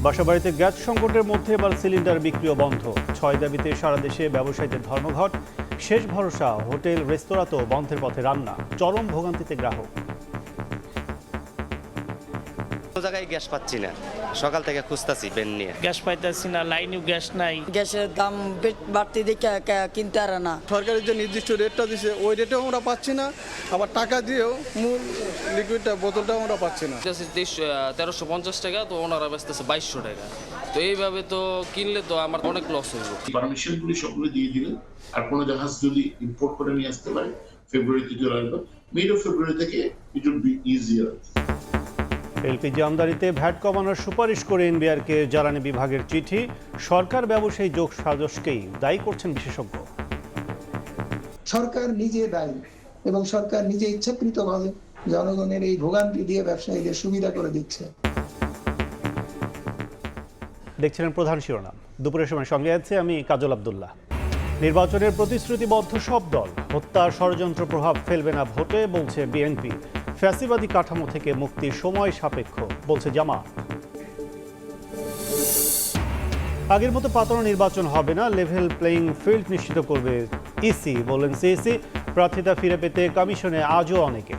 বাসাবাড়িতে gas সংকটের মধ্যে এবার সিলিন্ডার বিক্রিও বন্ধ। 6 দাবিতে সারা দেশে ব্যবসায়ীদের ধর্মঘট। শেষ ভরসা হোটেল রেস্তোরাঁতেও বন্ধের পথে রান্না। চরম ভোগান্তিতে গ্রাহক। জায়গায় গ্যাস পাচ্ছি না, সকাল থেকে খুঁজতাছি বেন নিয়ে। গ্যাস পাইতেছি না, লাইনেও গ্যাস নাই। গ্যাসের দাম বাড়তি দেখে কিনতে আর না। সরকারের যে নির্দিষ্ট রেটটা দিছে ওই রেটেও আমরা পাচ্ছি না, আবার টাকা দিয়েও মূল লিকুইডটা বোতলটাও আমরা পাচ্ছি না। 1350 টাকা, তো ওনারা বেচতেছে 2200 টাকা। তো এইভাবে তো কিনলে তো আমার অনেক লস হইব। পারমিশনগুলি সবগুলো দিয়ে দিলে আর কোনো জাহাজ যদি ইম্পোর্ট করে নিয়ে আসতে পারে ফেব্রুয়ারিতে চলে আসবে। মিড অফ ফেব্রুয়ারি থেকে it will be easier. LPG আমদানিতে ভ্যাট কমানোর সুপারিশ করে এনবিআরকে জ্বালানি বিভাগের চিঠি। সরকার ব্যবসায়ী যোগ সাজসকেই দায়ী করছেন বিশেষজ্ঞ। সরকার নিজে দায়ী এবং সরকার নিজে ইচ্ছাকৃতভাবে জনগণের এই ভোগান্তি দিয়ে ব্যবসায়ীদের সুবিধা করে দিচ্ছে। দেখছিলেন প্রধান শিরোনাম। দুপুরের সময় সঙ্গে আছে আমি কাজল আব্দুল্লাহ। নির্বাচনের প্রতিশ্রুতিবদ্ধ সব দল হত্যার ষড়যন্ত্র প্রভাব ফেলবে না ভোটে, বলছে বিএনপি। ফ্যাসিবাদী কাঠামো থেকে মুক্তি সময় সাপেক্ষ, বলছে জামায়াত। আগের মতো পাতানো নির্বাচন হবে না, লেভেল প্লেইং ফিল্ড নিশ্চিত করবে ইসি, বললেন সিইসি। প্রার্থিতা ফিরে পেতে কমিশনে আজও অনেকে।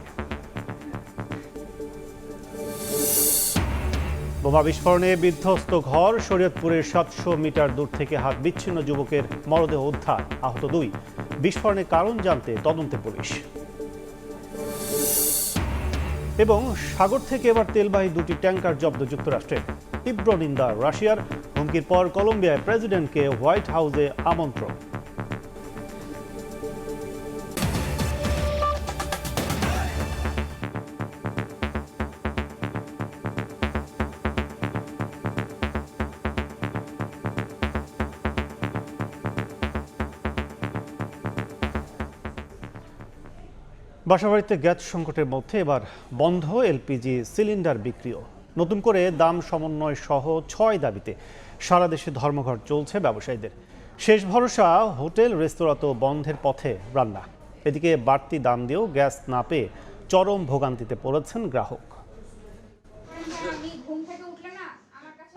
বোমা বিস্ফোরণে বিধ্বস্ত ঘর। শরীয়তপুরের 700 মিটার দূর থেকে হাত বিচ্ছিন্ন যুবকের মরদেহ উদ্ধার, আহত 2। বিস্ফোরণের কারণ জানতে তদন্তে পুলিশ। এবং সাগর থেকে এবার তেলবাহী 2টি ট্যাঙ্কার জব্দ যুক্তরাষ্ট্রের। তীব্র নিন্দা রাশিয়ার। হুমকির পর কলম্বিয়ায় প্রেসিডেন্টকে হোয়াইট হাউসে আমন্ত্রণ। বাসাবাড়িতে গ্যাস সংকটের মধ্যে এবার বন্ধ এলপিজি সিলিন্ডার বিক্রিও। নতুন করে দাম সমন্বয় সহ 6 দাবিতে সারা দেশে ধর্মঘট চলছে ব্যবসায়ীদের। শেষ ভরসা হোটেল রেস্তোরাঁতেও বন্ধের পথে রান্না। এদিকে বাড়তি দাম দিয়েও গ্যাস না পেয়ে চরম ভোগান্তিতে পড়েছেন গ্রাহক।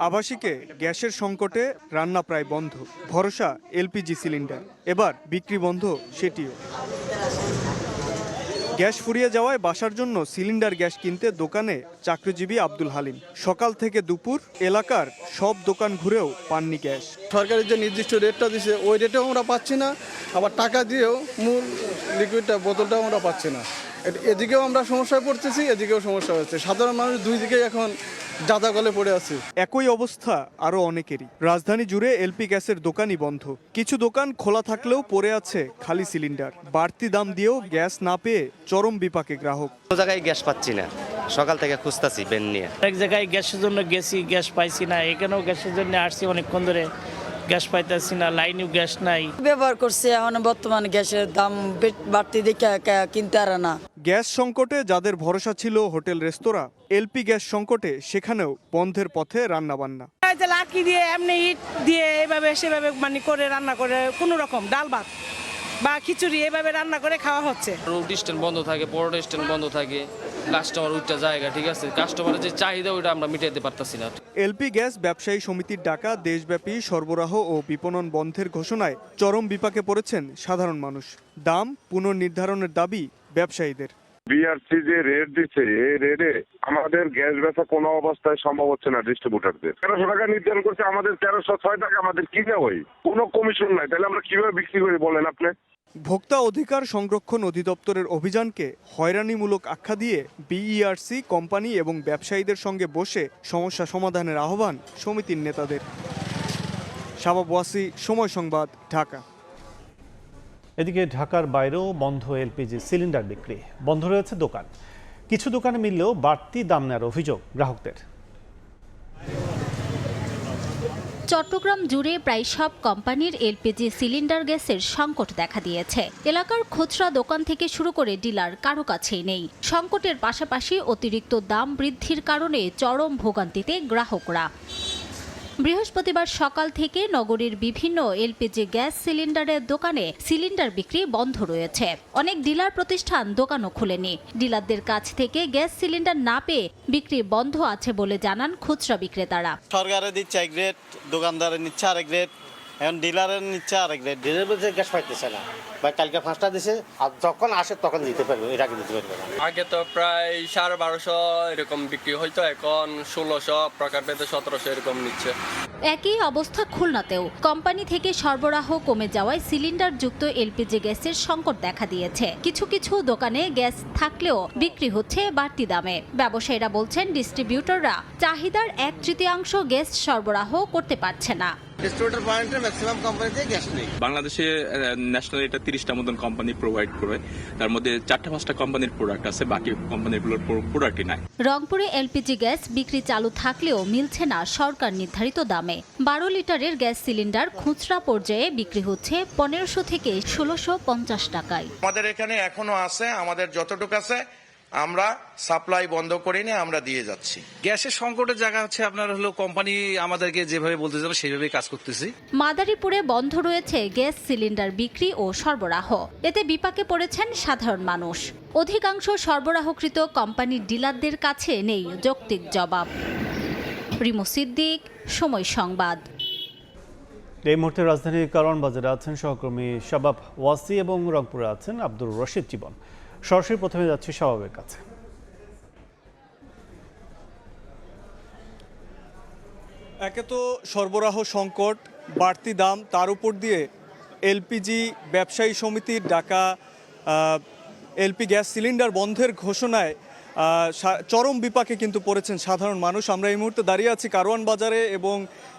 আবাসিকে গ্যাসের সংকটে রান্না প্রায় বন্ধ। ভরসা এলপিজি সিলিন্ডার, এবার বিক্রি বন্ধ সেটিও। গ্যাস ফুরিয়ে যাওয়ায় বাসার জন্য সিলিন্ডার গ্যাস কিনতে দোকানে চাকরিজীবী আব্দুল হালিম। সকাল থেকে দুপুর এলাকার সব দোকান ঘুরেও পাননি গ্যাস। সরকারের যে নির্দিষ্ট রেটটা দিছে ওই রেটেও আমরা পাচ্ছি না, আবার টাকা দিয়েও মূল লিকুইডটা বোতলটাও আমরা পাচ্ছি না। এদিকেও আমরা সমস্যায় পড়তেছি, এদিকেও সমস্যা হচ্ছে। সাধারণ মানুষ দুই দিকেই এখন যাতা গলে পড়ে আছে। একই অবস্থা আরও অনেকেরই। রাজধানী জুড়ে এলপি গ্যাসের দোকানই বন্ধ। কিছু দোকান খোলা থাকলেও পড়ে আছে খালি সিলিন্ডার। বাড়তি দাম দিয়েও গ্যাস না পেয়ে চরম বিপাকে গ্রাহক। জায়গায় গ্যাস পাচ্ছি না, সকাল থেকে খুঁজতাছি বেন নিয়ে। এক জায়গায় গ্যাসের জন্য গেছি, গ্যাস পাইছি না। এখানেও গ্যাসের জন্য আসছি অনেকক্ষণ ধরে, গ্যাস পাইতেছি না, লাইনেও গ্যাস নাই। ব্যবহার করছে, এখন বর্তমানে গ্যাসের দাম বাড়তি দেখে কিনতে আর না। গ্যাস সংকটে যাদের ভরসা ছিল হোটেল রেস্তোরাঁ, এলপি গ্যাস সংকটে সেখানেও বন্ধের পথে রান্নাবান্না। লাকি দিয়ে এমনি ইট দিয়ে এভাবে সেভাবে মানে করে রান্না করে কোনো রকম ডাল ভাত বা খিচুড়ি এভাবে রান্না করে খাওয়া হচ্ছে। রুটি স্ট্যান্ড বন্ধ থাকে, পরোটা স্ট্যান্ড বন্ধ থাকে, কাস্টমার উঠটা জায়গা ঠিক আছে, কাস্টমারের যে চাহিদা ওইটা আমরা মিটাতে পারতাছি না। এলপি গ্যাস ব্যবসায়ী সমিতির ডাকা দেশব্যাপী সরবরাহ ও বিপণন বন্ধের ঘোষণায় চরম বিপাকে পড়েছেন সাধারণ মানুষ। দাম পুনর্নির্ধারণের দাবি ব্যবসায়ীদের। বিআরসি যে রেট দিচ্ছে, এই রেটে আমাদের গ্যাস বেচা কোনো অবস্থায় সম্ভব হচ্ছে না। ডিস্ট্রিবিউটারদের 1300 টাকা নির্ধারণ করছে, আমাদের 1306 টাকা আমাদের কিনে হয়, কোনো কমিশন নাই। তাহলে আমরা কিভাবে বিক্রি করি বলেন আপনি? ভোক্তা অধিকার সংরক্ষণ অধিদপ্তরের অভিযানকে হয়রানিমূলক আখ্যা দিয়ে বিইআরসি কোম্পানি এবং ব্যবসায়ীদের সঙ্গে বসে সমস্যা সমাধানের আহ্বান সমিতির নেতাদের। শাবাব ওয়াসি, সময় সংবাদ, ঢাকা। এদিকে ঢাকার বাইরেও বন্ধ এলপিজি সিলিন্ডার বিক্রি। বন্ধ রয়েছে দোকান। কিছু দোকানে মিললেও বাড়তি দাম নেওয়ার অভিযোগ গ্রাহকদের। চট্টগ্রাম জুড়ে প্রায় সব কোম্পানির এলপিজি সিলিন্ডার গ্যাসের সংকট দেখা দিয়েছে। এলাকার খুচরা দোকান থেকে শুরু করে ডিলার কারো কাছেই নেই। সংকটের পাশাপাশি অতিরিক্ত দাম বৃদ্ধির কারণে চরম ভোগান্তিতে গ্রাহকরা। বৃহস্পতিবার সকাল থেকে নগরীর বিভিন্ন এলপিজি গ্যাস সিলিন্ডারের দোকানে সিলিন্ডার বিক্রি বন্ধ রয়েছে। অনেক ডিলার প্রতিষ্ঠান দোকানও খুলেনি। ডিলারদের কাছ থেকে গ্যাস সিলিন্ডার না পেয়ে বিক্রি বন্ধ আছে বলে জানান খুচরা বিক্রেতারা। সরকারে দিচ্ছে এক রেট, দোকানদারের নিচ্ছে আরেক রেট, এখন ডিলারের নিচ্ছে আরেক রেট। ডিলার বলছে গ্যাস পাইতেছে না, বা কালকে 5টা দিছে, আর যখন আসে তখন দিতে পারবে, এর আগে দিতে পারবে না। আগে তো প্রায় 1250 এরকম বিক্রি হইতো, এখন 1600 প্রকার ভেদে 1700 এরকম নিচ্ছে। একই অবস্থা খুলনাতেও। কোম্পানি থেকে সরবরাহ কমে যাওয়ায় সিলিন্ডার যুক্ত এলপিজি গ্যাসের সংকট দেখা দিয়েছে। কিছু কিছু দোকানে গ্যাস থাকলেও বিক্রি হচ্ছে বাড়তি দামে। ব্যবসায়ীরা বলছেন ডিস্ট্রিবিউটররা চাহিদার 1/3 গ্যাস সরবরাহ করতে পারছে না। ডিস্ট্রিবিউটর পয়েন্টে ম্যাক্সিমাম কোম্পানিতে গ্যাস নেই। বাংলাদেশে ন্যাশনাল এটা 30টা মতন কোম্পানি প্রোভাইড করে, তার মধ্যে 4-5টা কোম্পানির প্রোডাক্ট আছে, বাকি কোম্পানিগুলোর প্রোডাক্টই নাই। রংপুরে এলপিজি গ্যাস বিক্রি চালু থাকলেও মিলছে না সরকার নির্ধারিত দামে। 12 লিটারের গ্যাস সিলিন্ডার খুচরা পর্যায়ে বিক্রি হচ্ছে 1500 থেকে 1650 টাকায়। আমাদের এখানে এখনো আছে, আমাদের যতটুকু আছে আমরা সাপ্লাই বন্ধ করিনি, আমরা দিয়ে যাচ্ছি। গ্যাসের সংকটের জায়গা হচ্ছে আপনার হলো কোম্পানি আমাদেরকে যেভাবে বলতে যাবে সেইভাবেই কাজ করতেছি। মাদারীপুরে বন্ধ রয়েছে গ্যাস সিলিন্ডার বিক্রি ও সরবরাহ। এতে বিপাকে পড়েছেন সাধারণ মানুষ। অধিকাংশ সরবরাহকৃত কোম্পানির ডিলারদের কাছে নেই যৌক্তিক জবাব। রিমু সিদ্দিক, সময় সংবাদ। এই মুহূর্তে রাজধানীর কারওয়ান বাজারে আছেন সহকর্মী শাবাব ওয়াসি এবং রংপুরে আছেন আব্দুর রশিদ জীবন। সরাসরি প্রথমে যাচ্ছি শাবাবের কাছে। একে তো সরবরাহ সংকট, বাড়তি দাম, তার উপর দিয়ে এলপিজি ব্যবসায়ী সমিতির ডাকা এলপি গ্যাস সিলিন্ডার বন্ধের ঘোষণায় চরম বিপাকে কিন্তু পড়েছেন সাধারণ মানুষ। আমরা এই মুহূর্তে দাঁড়িয়ে আছি কারওয়ান বাজারে এবং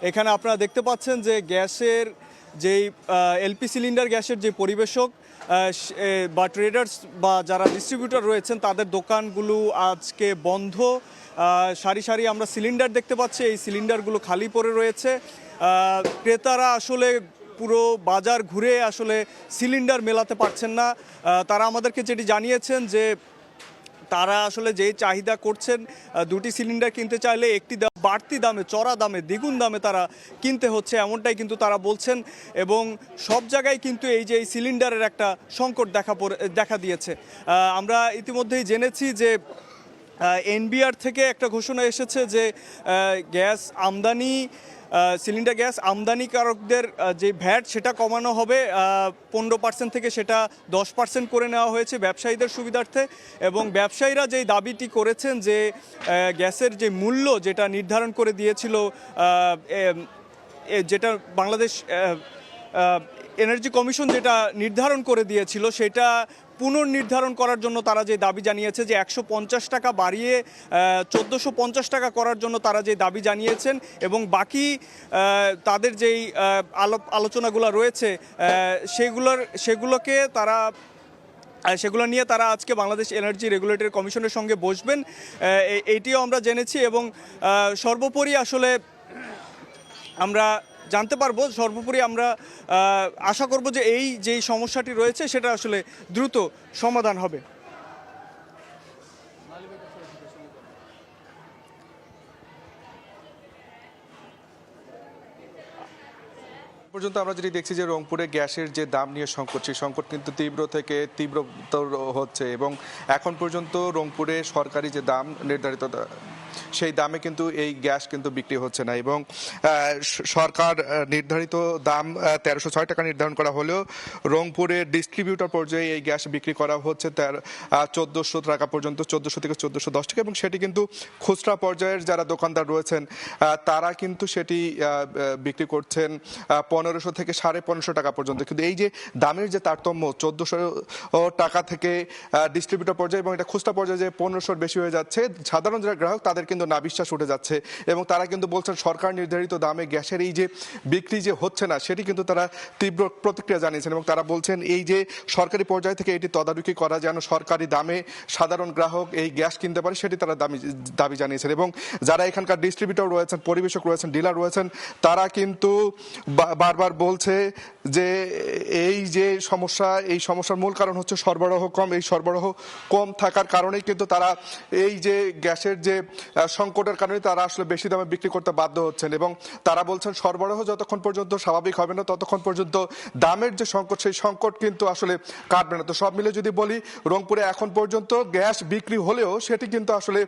এখানে আপনারা দেখতে পাচ্ছেন যে গ্যাসের যেই এলপি সিলিন্ডার গ্যাসের যে পরিবেশক বা ট্রেডার্স বা যারা ডিস্ট্রিবিউটর রয়েছেন তাদের দোকানগুলো আজকে বন্ধ। সারি সারি আমরা সিলিন্ডার দেখতে পাচ্ছি, এই সিলিন্ডারগুলো খালি পড়ে রয়েছে। ক্রেতারা আসলে পুরো বাজার ঘুরে আসলে সিলিন্ডার মেলাতে পারছেন না। তারা আমাদেরকে যেটি জানিয়েছেন যে তারা আসলে যেই চাহিদা করছেন, 2টি সিলিন্ডার কিনতে চাইলে একটি বাড়তি দামে, চড়া দামে, দ্বিগুণ দামে তারা কিনতে হচ্ছে, এমনটাই কিন্তু তারা বলছেন। এবং সব জায়গায় কিন্তু এই যে এই সিলিন্ডারের একটা সংকট দেখা দিয়েছে। আমরা ইতিমধ্যেই জেনেছি যে এনবিআর থেকে একটা ঘোষণা এসেছে যে গ্যাস আমদানি সিলিন্ডার গ্যাস আমদানিকারকদের যে ভ্যাট সেটা কমানো হবে 15% থেকে সেটা 10% করে নেওয়া হয়েছে ব্যবসায়ীদের সুবিধার্থে। এবং ব্যবসায়ীরা যেই দাবিটি করেছেন যে গ্যাসের যে মূল্য যেটা নির্ধারণ করে দিয়েছিল, যেটা বাংলাদেশ এনার্জি কমিশন যেটা নির্ধারণ করে দিয়েছিল, সেটা পুনর্নির্ধারণ করার জন্য তারা যে দাবি জানিয়েছে যে 150 টাকা বাড়িয়ে 1450 টাকা করার জন্য তারা যে দাবি জানিয়েছেন। এবং বাকি তাদের যেই আলোচনাগুলো রয়েছে সেগুলো নিয়ে তারা আজকে বাংলাদেশ এনার্জি রেগুলেটরি কমিশনের সঙ্গে বসবেন, এইটিও আমরা জেনেছি। এবং সর্বোপরি আসলে আমরা জানতে পারবো, সর্বোপরি আমরা আশা করব যে এই যেই সমস্যাটি রয়েছে সেটা আসলে দ্রুত সমাধান হবে। পর্যন্ত আমরা যেটি দেখছি যে রংপুরে গ্যাসের যে দাম নিয়ে সংকট, সেই সংকট কিন্তু তীব্র থেকে তীব্রতর হচ্ছে এবং এখন পর্যন্ত রংপুরে সরকারি যে দাম নির্ধারিত সেই দামে কিন্তু এই গ্যাস কিন্তু বিক্রি হচ্ছে না। এবং সরকার নির্ধারিত দাম 1306 টাকা নির্ধারণ করা হলেও রংপুরের ডিস্ট্রিবিউটর পর্যায়ে এই গ্যাস বিক্রি করা হচ্ছে 1400 টাকা পর্যন্ত, 1400 থেকে 1410 টাকা। এবং সেটি কিন্তু খুচরা পর্যায়ের যারা দোকানদার রয়েছেন তারা কিন্তু সেটি বিক্রি করছেন 1500 থেকে 1550 টাকা পর্যন্ত। কিন্তু এই যে দামের যে তারতম্য 1400 টাকা থেকে ডিস্ট্রিবিউটর পর্যায়ে এবং এটা খুচরা পর্যায়ে যে 1500 বেশি হয়ে যাচ্ছে, সাধারণ যারা গ্রাহক তাদের কিন্তু না বিশ্বাস উঠে যাচ্ছে। এবং তারা কিন্তু বলছেন সরকার নির্ধারিত দামে গ্যাসের এই যে বিক্রি যে হচ্ছে না সেটি কিন্তু তারা তীব্র প্রতিক্রিয়া জানিয়েছেন। এবং তারা বলছেন এই যে সরকারি পর্যায় থেকে এটি তদারকি করা যেন সরকারি দামে সাধারণ গ্রাহক এই গ্যাস কিনতে পারে সেটি তারা দাবি জানিয়েছেন। এবং যারা এখানকার ডিস্ট্রিবিউটর রয়েছেন, পরিবেশক রয়েছেন, ডিলার রয়েছেন, তারা কিন্তু বারবার বলছে যে এই যে সমস্যা, এই সমস্যার মূল কারণ হচ্ছে সরবরাহ কম। এই সরবরাহ কম থাকার কারণেই কিন্তু তারা এই যে গ্যাসের যে সংকটের কারণে তারা আসলে বেশি দামে বিক্রি করতে বাধ্য হচ্ছেন এবং তারা বলছেন সরবরাহ যতক্ষণ পর্যন্ত স্বাভাবিক হবে না ততক্ষণ পর্যন্ত দামের যে সংকট সেই সংকট কিন্তু আসলে কাটবে না। তো সব মিলে যদি বলি রংপুরে এখন পর্যন্ত গ্যাস বিক্রি হলেও সেটি কিন্তু আসলে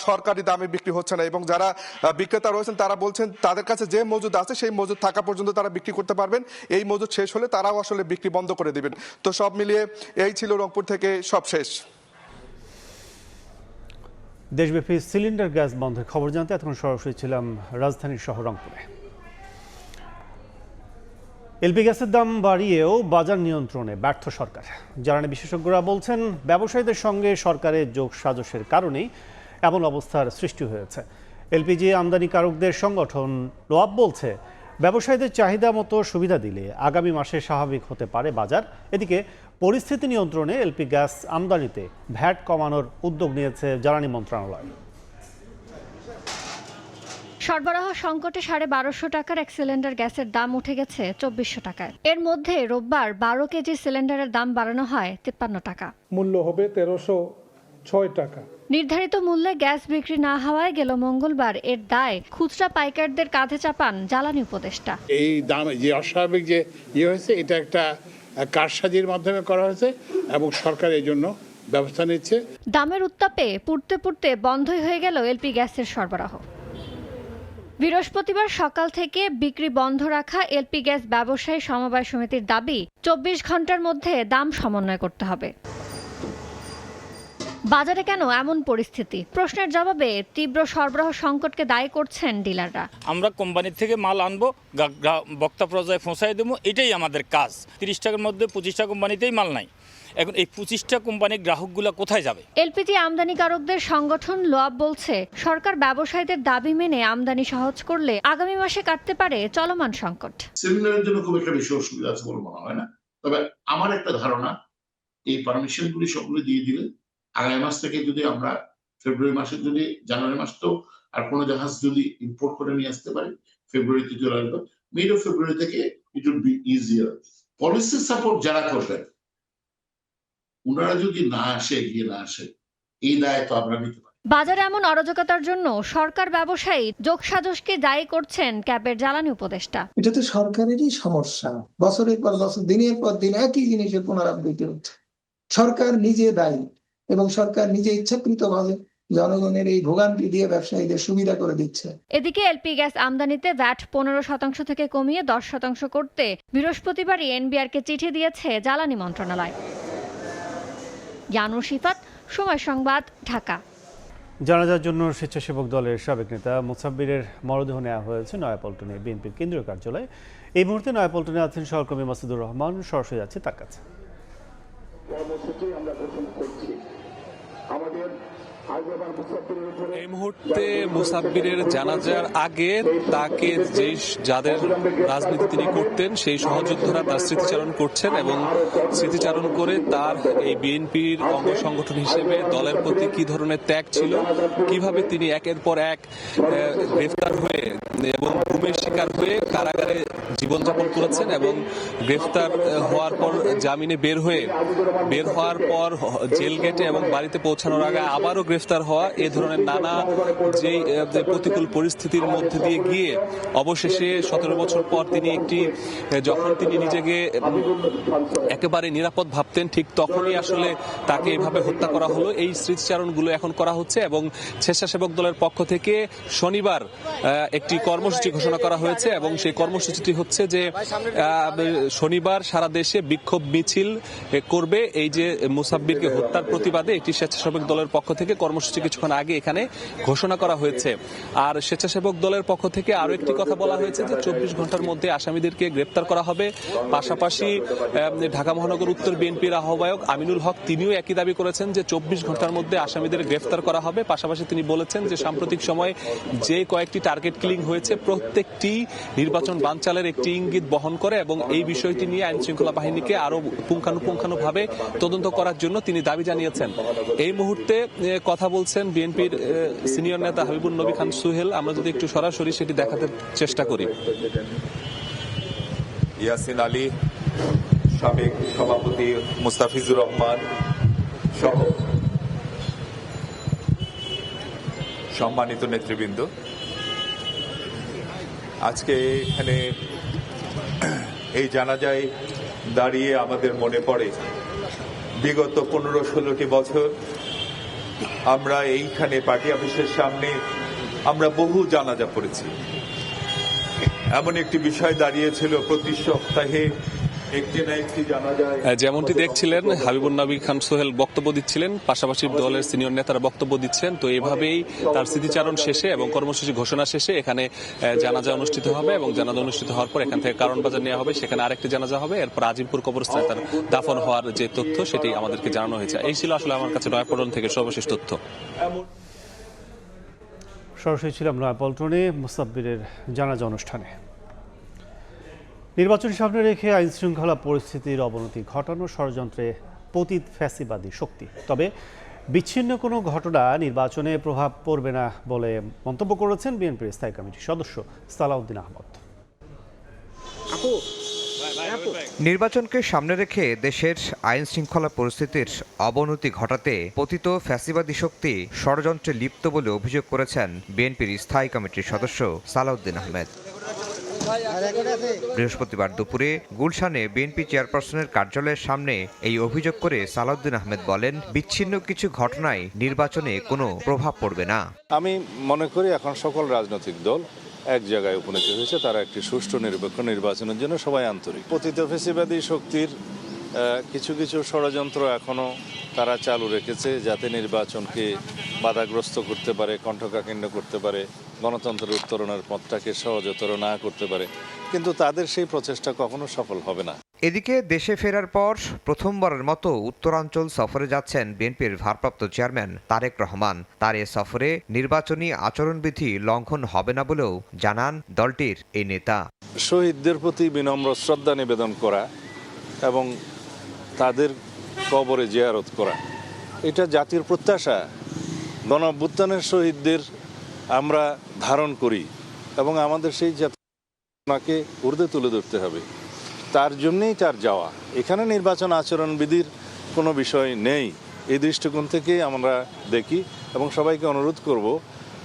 সরকারি দামে বিক্রি হচ্ছে না এবং যারা বিক্রেতা রয়েছেন তারা বলছেন তাদের কাছে যে মজুদ আছে সেই মজুদ থাকা পর্যন্ত তারা বিক্রি করতে পারবেন, এই মজুদ শেষ হলে তারাও আসলে বিক্রি বন্ধ করে দিবেন। তো সব মিলিয়ে এই ছিল রংপুর থেকে সব শেষ। দেশব্যাপী সিলিন্ডার গ্যাস বন্ধের খবর জানতে এখন সরাসরি ছিলাম রাজধানীর শহর রংপুরে। এলপি গ্যাসের দাম বাড়িয়েও বাজার নিয়ন্ত্রণে ব্যর্থ সরকার। জ্বালানি বিশেষজ্ঞরা বলছেন ব্যবসায়ীদের সঙ্গে সরকারের যোগ সাজশের কারণেই এমন অবস্থার সৃষ্টি হয়েছে। এলপিজি আমদানিকারকদের সংগঠন লোয়াব বলছে ব্যবসায়ীদের চাহিদা মতো সুবিধা দিলে আগামী মাসে স্বাভাবিক হতে পারে বাজার। এদিকে পরিস্থিতি নিয়ন্ত্রণে এলপি গ্যাস আমদানিতে ভ্যাট কমানোর উদ্যোগ নিয়েছে জ্বালানি মন্ত্রণালয়। সরবরাহ সংকটে 1250 টাকার এক সিলিন্ডার গ্যাসের দাম উঠে গেছে 2400 টাকায়। এর মধ্যে রোববার 12 কেজি সিলিন্ডারের দাম বাড়ানো হয় 53 টাকা। মূল্য হবে 1306 টাকা। নির্ধারিত মূল্যে গ্যাস বিক্রি না হওয়ায় গেল মঙ্গলবার এর দায় খুচরা পাইকারদের কাঁধে চাপান জ্বালানি উপদেষ্টা। এই দাম যে অস্বাভাবিক যে হয়েছে এটা একটা কারসাজির মাধ্যমে করা হয়েছে এবং সরকার এই জন্য ব্যবস্থা নিচ্ছে। দামের উত্তাপে পুড়তে পুড়তে বন্ধই হয়ে গেল এলপি গ্যাসের সরবরাহ। বৃহস্পতিবার সকাল থেকে বিক্রি বন্ধ রাখা এলপি গ্যাস ব্যবসায়ী সমবায় সমিতির দাবি 24 ঘন্টার মধ্যে দাম সমন্বয় করতে হবে। বাজারে কেন এমন পরিস্থিতি? প্রশ্নের জবাবে তীব্র সরবরাহ সংকটকে দায়ী করছেন ডিলাররা। আমরা কোম্পানি থেকে মাল আনবো, বক্তা পর্যায়ে পৌঁছাই দেবো, এটাই আমাদের কাজ। 30 টাকার মধ্যে 25টা কোম্পানিতেই মাল নাই। এখন এই 25টা কোম্পানির গ্রাহকগুলো কোথায় যাবে? এলপিজি আমদানিকারকদের সংগঠন লোয়াব বলছে সরকার ব্যবসায়ীদের দাবি মেনে আমদানি সহজ করলে আগামী মাসে কাটতে পারে চলমান সংকট। সিলিন্ডারের জন্য খুব একটা বেশি অসুবিধা আছে বলে মনে হয় না, তবে আমার একটা ধারণা এই পারমিশনগুলি সবগুলো দিয়ে দিলে আগামী মাস থেকে যদি আমরা ফেব্রুয়ারি মাসে যদি জানুয়ারি মাস তো আর কোনো জাহাজ যদি ইম্পোর্ট করে নিয়ে আসতে পারি ফেব্রুয়ারিতে চলে আসবে, মিড অফ ফেব্রুয়ারি থেকে it will be easier. Policy support যারা করবেন ওনারা যদি না আসে, এগিয়ে না আসে, এই দায় তো আমরা নিতে পারি। বাজারে এমন অরাজকতার জন্য সরকার ব্যবসায়ী যোগসাজশকে দায়ী করছেন ক্যাবের জ্বালানি উপদেষ্টা। এটা তো সরকারেরই সমস্যা, বছরের পর বছর দিনের পর দিন একই জিনিসের পুনরাবৃত্তি হচ্ছে। সরকার নিজে দায়ী এবং সরকার নিজে ইচ্ছাকৃতভাবে জনগণের এই ভোগান্তি দিয়ে ব্যবসায়ীদের সুবিধা করে দিচ্ছে। এদিকে এলপি গ্যাস আমদানিতে ভ্যাট 15% থেকে কমিয়ে 10% করতে বৃহস্পতিবারই এনবিআরকে চিঠি দিয়েছে জ্বালানি মন্ত্রণালয়। জানুর শিফাত, সময় সংবাদ, ঢাকা। জানাজার জন্য স্বেচ্ছাসেবক দলের সাবেক নেতা মোসাব্বিরের মরদেহ নেওয়া হয়েছে নয়াপল্টনে বিএনপির কেন্দ্রীয় কার্যালয়ে। এই মুহূর্তে নয়াপল্টনে আছেন সহকর্মী মাসুদুর রহমান, সরাসরি যাচ্ছে তার কাছে। এই মুহূর্তে মুসাব্বিরের জানাজার আগে তাকে যাদের রাজনীতি তিনি করতেন সেই সহযোদ্ধারা তার স্মৃতিচারণ করছেন এবং স্মৃতিচারণ করে তার এই বিএনপির অঙ্গ সংগঠন হিসেবে দলের প্রতি কি ধরনের ত্যাগ ছিল, কিভাবে তিনি একের পর এক গ্রেফতার হয়ে এবং গুমের শিকার হয়ে কারাগারে জীবনযাপন করেছেন এবং গ্রেফতার হওয়ার পর জামিনে বের হওয়ার পর জেল গেটে এবং বাড়িতে পৌঁছানোর আগে আবারও গ্রেফতার হওয়া, এ ধরনের নানা যে প্রতিকূল পরিস্থিতির মধ্যে দিয়ে গিয়ে অবশেষে 17 বছর পর তিনি যখন তিনি নিজেকে একেবারে নিরাপদ ভাবতেন ঠিক তখনই আসলে তাকে এভাবে হত্যা করা হলো। এই স্মৃতিচারণগুলো এখন করা হচ্ছে এবং স্বেচ্ছাসেবক দলের পক্ষ থেকে শনিবার একটি কর্মসূচি ঘোষণা করা হয়েছে এবং সেই কর্মসূচিটি হচ্ছে যে শনিবার সারা দেশে বিক্ষোভ মিছিল করবে এই যে মুসাব্বিরকে হত্যার প্রতিবাদে। একটি স্বেচ্ছাসেবক দলের পক্ষ থেকে কর্মসূচি কিছুক্ষণ আগে এখানে ঘোষণা করা হয়েছে। আর স্বেচ্ছাসেবক দলের পক্ষ থেকে আরো একটি কথা বলা হয়েছে যে 24 ঘন্টার মধ্যে আসামিদেরকে গ্রেফতার করা হবে। পাশাপাশি ঢাকা মহানগর উত্তর বিএনপির আহ্বায়ক আমিনুল হক তিনিও একই দাবি করেছেন যে 24 ঘন্টার মধ্যে আসামিদের গ্রেফতার করা হবে। পাশাপাশি তিনি বলেছেন যে সাম্প্রতিক সময়ে যে কয়েকটি টার্গেট কিলিং হয়েছে প্রত্যেকটি নির্বাচন বানচালের একটি ইঙ্গিত বহন করে এবং এই বিষয়টি নিয়ে আইন শৃঙ্খলা বাহিনীকে আরো পুঙ্খানুপুঙ্খানুভাবে তদন্ত করার জন্য তিনি দাবি জানিয়েছেন। এই মুহূর্তে কথা বলছেন বিএনপির সিনিয়র নেতা হাবিবুন নবী খান সুহেল। আমরা যদি একটু সরাসরি সেটি দেখাতে চেষ্টা করি। ইয়াসিন আলী, সাবেক সভাপতি মুস্তাফিজুর রহমান সহ সম্মানিত নেতৃবৃন্দ, আজকে এখানে এই জানাজায় দাঁড়িয়ে আমাদের মনে পড়ে বিগত 15-16টি বছর আমরা এইখানে পার্টি অফিসের সামনে আমরা বহু জানাজা পড়েছি। এমন একটি বিষয় দাঁড়িয়েছিল প্রতি সপ্তাহে একটি না একটি জানাজায়। যেমনটি দেখছিলেন হাবিবুন নবী খান সোহেল বক্তব্য দিচ্ছিলেন, পাশাপাশি দলের সিনিয়র নেতারা বক্তব্য দিচ্ছেন। তো এভাবেই তার স্মৃতিচারণ শেষে এবং কর্মসূচি ঘোষণা শেষে এখানে জানাজা অনুষ্ঠিত হবে এবং জানাজা অনুষ্ঠিত হওয়ার পর এখান থেকে কারণ বাজার নেওয়া হবে, সেখানে আরেকটি জানাজা হবে, এরপর আজিমপুর কবরস্থানে তার দাফন হওয়ার যে তথ্য সেটি আমাদেরকে জানানো হয়েছে। এই ছিল আসলে আমার কাছে নয়াপল্টন থেকে সর্বশেষ তথ্য। সরাসরি ছিলাম নয়াপল্টনে মুসাব্বিরের জানাজা অনুষ্ঠানে। নির্বাচন সামনে রেখে আইন শৃঙ্খলা পরিস্থিতির অবনতি ঘটানো ষড়যন্ত্রে পতিত ফ্যাসিবাদী শক্তি। তবে বিচ্ছিন্ন কোনো ঘটনা নির্বাচনে প্রভাব পড়বে না বলে মন্তব্য করেছেন বিএনপির স্থায়ী কমিটির সদস্য সালাউদ্দিন আহমদ। নির্বাচনকে সামনে রেখে দেশের আইন শৃঙ্খলা পরিস্থিতির অবনতি ঘটাতে পতিত ফ্যাসিবাদী শক্তি ষড়যন্ত্রে লিপ্ত বলে অভিযোগ করেছেন বিএনপির স্থায়ী কমিটির সদস্য সালাউদ্দিন আহমেদ। বৃহস্পতিবার দুপুরে গুলশানে বিএনপি চেয়ারপারসনের কার্যালয়ের সামনে এই অভিযোগ করে সালাউদ্দিন আহমেদ বলেন, বিচ্ছিন্ন কিছু ঘটনায় নির্বাচনে কোনো প্রভাব পড়বে না। আমি মনে করি এখন সকল রাজনৈতিক দল এক জায়গায় উপনীত হয়েছে, তারা একটি সুষ্ঠু নিরপেক্ষ নির্বাচনের জন্য সবাই আন্তরিক। পতিত ফ্যাসিবাদী শক্তির কিছু কিছু ষড়যন্ত্র এখনো তারা চালু রেখেছে, যাতে নির্বাচনকে বাধাগ্রস্ত করতে পারে, কণ্ঠকাঠিন্য করতে পারে, গণতন্ত্রের উত্তরণের পথটাকে সহজতর না করতে পারে, কিন্তু তাদের সেই প্রচেষ্টা কখনো সফল হবে না। এদিকে দেশে ফেরার পর প্রথমবারের মতো উত্তরাঞ্চল সফরে যাচ্ছেন বিএনপির ভারপ্রাপ্ত চেয়ারম্যান তারেক রহমান। তার এ সফরে নির্বাচনী আচরণবিধি লঙ্ঘন হবে না বলেও জানান দলটির এই নেতা। শহীদদের প্রতি বিনম্র শ্রদ্ধা নিবেদন করা এবং তাদের কবরে জিয়ারত করা, এটা জাতির প্রত্যাশা। গণঅভ্যুত্থানের শহীদদের আমরা ধারণ করি এবং আমাদের সেই জাতিকে ঊর্ধ্বে তুলে ধরতে হবে। তার জন্যেই তার যাওয়া। এখানে নির্বাচন আচরণবিধির কোনো বিষয় নেই, এই দৃষ্টিকোণ থেকেই আমরা দেখি এবং সবাইকে অনুরোধ করব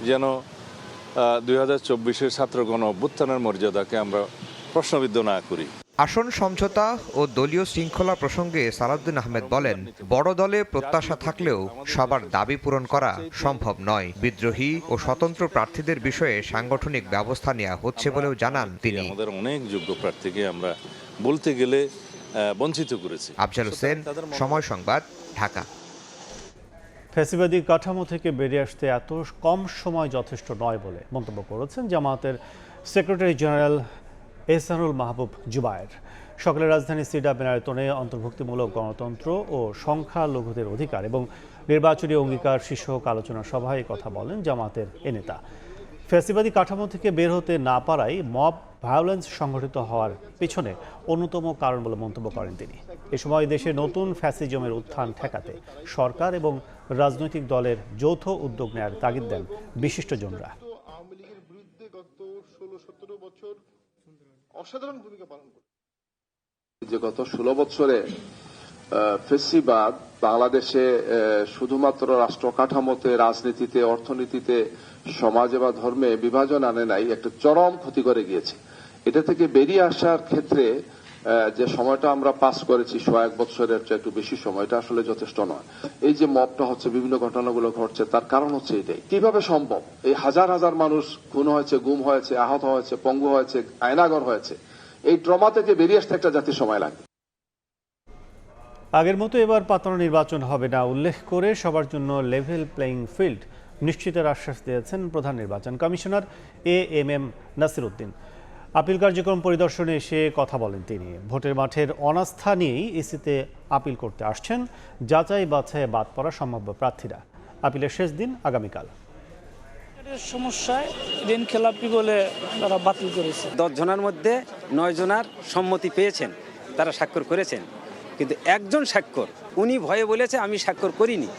যেন 2024-এর ছাত্র গণ অভ্যুত্থানের মর্যাদাকে আমরা প্রশ্নবিদ্ধ না করি। আসন সমঝোতা ও দলীয় শৃঙ্খলা প্রসঙ্গে সালাউদ্দিন আহমেদ বলেন, বড় দলে প্রত্যাশা থাকলেও সবার দাবি পূরণ করা সম্ভব নয়। বিদ্রোহী ও স্বতন্ত্র প্রার্থীদের বিষয়ে সাংগঠনিক ব্যবস্থা নেওয়া হচ্ছে বলেও জানান তিনি। আমাদের অনেক যোগ্য প্রার্থীকে আমরা বলতে গেলে বঞ্চিত করেছি। আফজাল হোসেন, সময় সংবাদ, ঢাকা। ফ্যাসিবাদী কাঠামো থেকে বেরিয়ে আসতে এত কম সময় যথেষ্ট নয় বলে মন্তব্য করেছেন জামায়াতের সেক্রেটারি জেনারেল এহসানুল মাহবুব জুবায়ের। সকালে রাজধানী সিডা মিনায়তনে অন্তর্ভুক্তিমূলক গণতন্ত্র ও সংখ্যালঘুদের অধিকার এবং নির্বাচনী অঙ্গীকার শীর্ষক আলোচনা সভায় কথা বলেন জামায়াতের এ নেতা। ফ্যাসিবাদী কাঠামো থেকে বের হতে না পারাই মব ভায়োলেন্স সংঘটিত হওয়ার পিছনে অন্যতম কারণ বলে মন্তব্য করেন তিনি। এ সময় দেশে নতুন ফ্যাসিজমের উত্থান ঠেকাতে সরকার এবং রাজনৈতিক দলের যৌথ উদ্যোগ নেয়ার তাগিদ দেন বিশিষ্টজনরা। অসাধারণ ভূমিকা পালন করে যে গত 16 বছরে ফ্যাসিবাদ বাংলাদেশে শুধুমাত্র রাষ্ট্র কাঠামোতে, রাজনীতিতে, অর্থনীতিতে, সমাজে বা ধর্মে বিভাজন আনে নাই, একটা চরম ক্ষতি করে গিয়েছে। এটা থেকে বেরিয়ে আসার ক্ষেত্রে যে সময়টা আমরা পাস করেছি 100 বছরের চেয়ে একটু বেশি সময়টা আসলে যথেষ্ট নয়। এই যে মবটা হচ্ছে, বিভিন্ন ঘটনাগুলো ঘটছে, তার কারণ হচ্ছে এটাই। কিভাবে সম্ভব এই হাজার হাজার মানুষ খুন হয়েছে, গুম হয়েছে, আহত হয়েছে, পঙ্গু হয়েছে, আয়নাঘর হয়েছে, এই ট্রমা থেকে বেরিয়ে আসতে একটা জাতির সময় লাগবে। আগের মতো এবার পাতানো নির্বাচন হবে না উল্লেখ করে সবার জন্য লেভেল প্লেইং ফিল্ড নিশ্চিতের আশ্বাস দিয়েছেন প্রধান নির্বাচন commissioner AMM Nasir Uddin. Appeal কার্যক্রম পরিদর্শনে এসে কথা বলেন তিনি। ভোটের মাঠের অনাস্থা নিয়েই ইসিতে আপিল করতে আসছেন যাচাই বাছাই বাদ পড়া সম্ভাব্য প্রার্থীরা। আপিলের শেষ দিন আগামীকাল। সমস্যায় ঋণ খেলাপি বলে তারা বাতিল করেছে। 10 জনের মধ্যে 9 জনের সম্মতি পেয়েছেন, তারা স্বাক্ষর করেছেন, কিন্তু একজন স্বাক্ষর উনি ভয়ে বলেছে আমি স্বাক্ষর করিনি।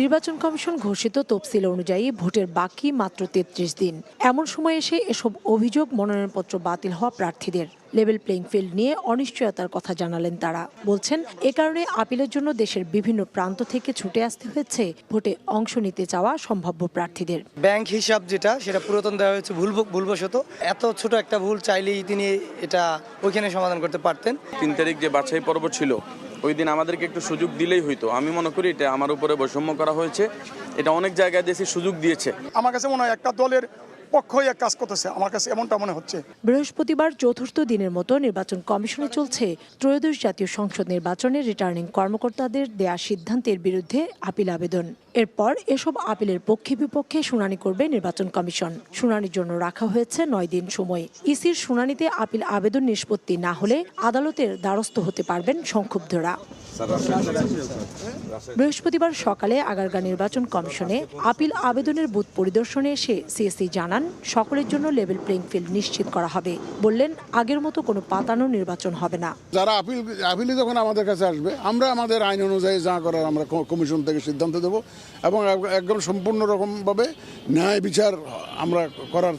নির্বাচন কমিশন ঘোষিত তফসিল অনুযায়ী ভোটের বাকি মাত্র 33 দিন। এমন সময় এসে এসব অভিযোগ, মনোনয়নপত্র বাতিল হওয়া প্রার্থীদের লেভেল প্লেইং ফিল্ড নিয়ে অনিশ্চয়তার কথা জানালেন তারা। বলছেন এ কারণে আপিলের জন্য দেশের বিভিন্ন প্রান্ত থেকে ছুটে আসতে হয়েছে ভোটে অংশ নিতে চাওয়া সম্ভাব্য প্রার্থীদের। ব্যাংক হিসাব সেটা পুরাতন দেওয়া হয়েছে ভুলবশত। এত ছোট একটা ভুল চাইলেই তিনি এটা ওইখানে সমাধান করতে পারতেন। 3 তারিখ যে বাছাই পর্ব ছিল ওই দিন আমাদেরকে একটু সুযোগ দিলেই হইতো। আমি মনে করি এটা আমার উপরে বৈষম্য করা হয়েছে। এটা অনেক জায়গায় দেশে সুযোগ দিয়েছে। আমার কাছে মনে হয় একটা দলের পক্ষই এক কাজ করতেছে, আমার কাছে এমনটা মনে হচ্ছে। বৃহস্পতিবার চতুর্থ দিনের মতো নির্বাচন কমিশনে চলছে ত্রয়োদশ জাতীয় সংসদ নির্বাচনের রিটার্নিং কর্মকর্তাদের দেয়া সিদ্ধান্তের বিরুদ্ধে আপিল আবেদন। এরপর এসব আপিলের পক্ষে বিপক্ষে শুনানি করবে নির্বাচন কমিশন। শুনানির জন্য রাখা হয়েছে 9 দিন সময়। ইসির শুনানিতে আপিল আবেদন নিষ্পত্তি না হলে আদালতের দ্বারস্থ হতে পারবেন সংক্ষুব্ধরা। বৃহস্পতিবার সকালে আগারগাঁ নির্বাচন কমিশনে আপিল আবেদনের বুথ পরিদর্শনে এসে সিএসি জানান সকলের জন্য লেভেল প্লেইং ফিল্ড নিশ্চিত করা হবে। বললেন আগের মতো কোনো পাতানো নির্বাচন হবে না। যারা আপিল যখন আমাদের কাছে আসবে আমরা আমাদের আইন অনুযায়ী যা করার আমরা কমিশন থেকে সিদ্ধান্ত দেব এবং একদম সম্পূর্ণ রকমভাবে ন্যায় বিচার আমরা করার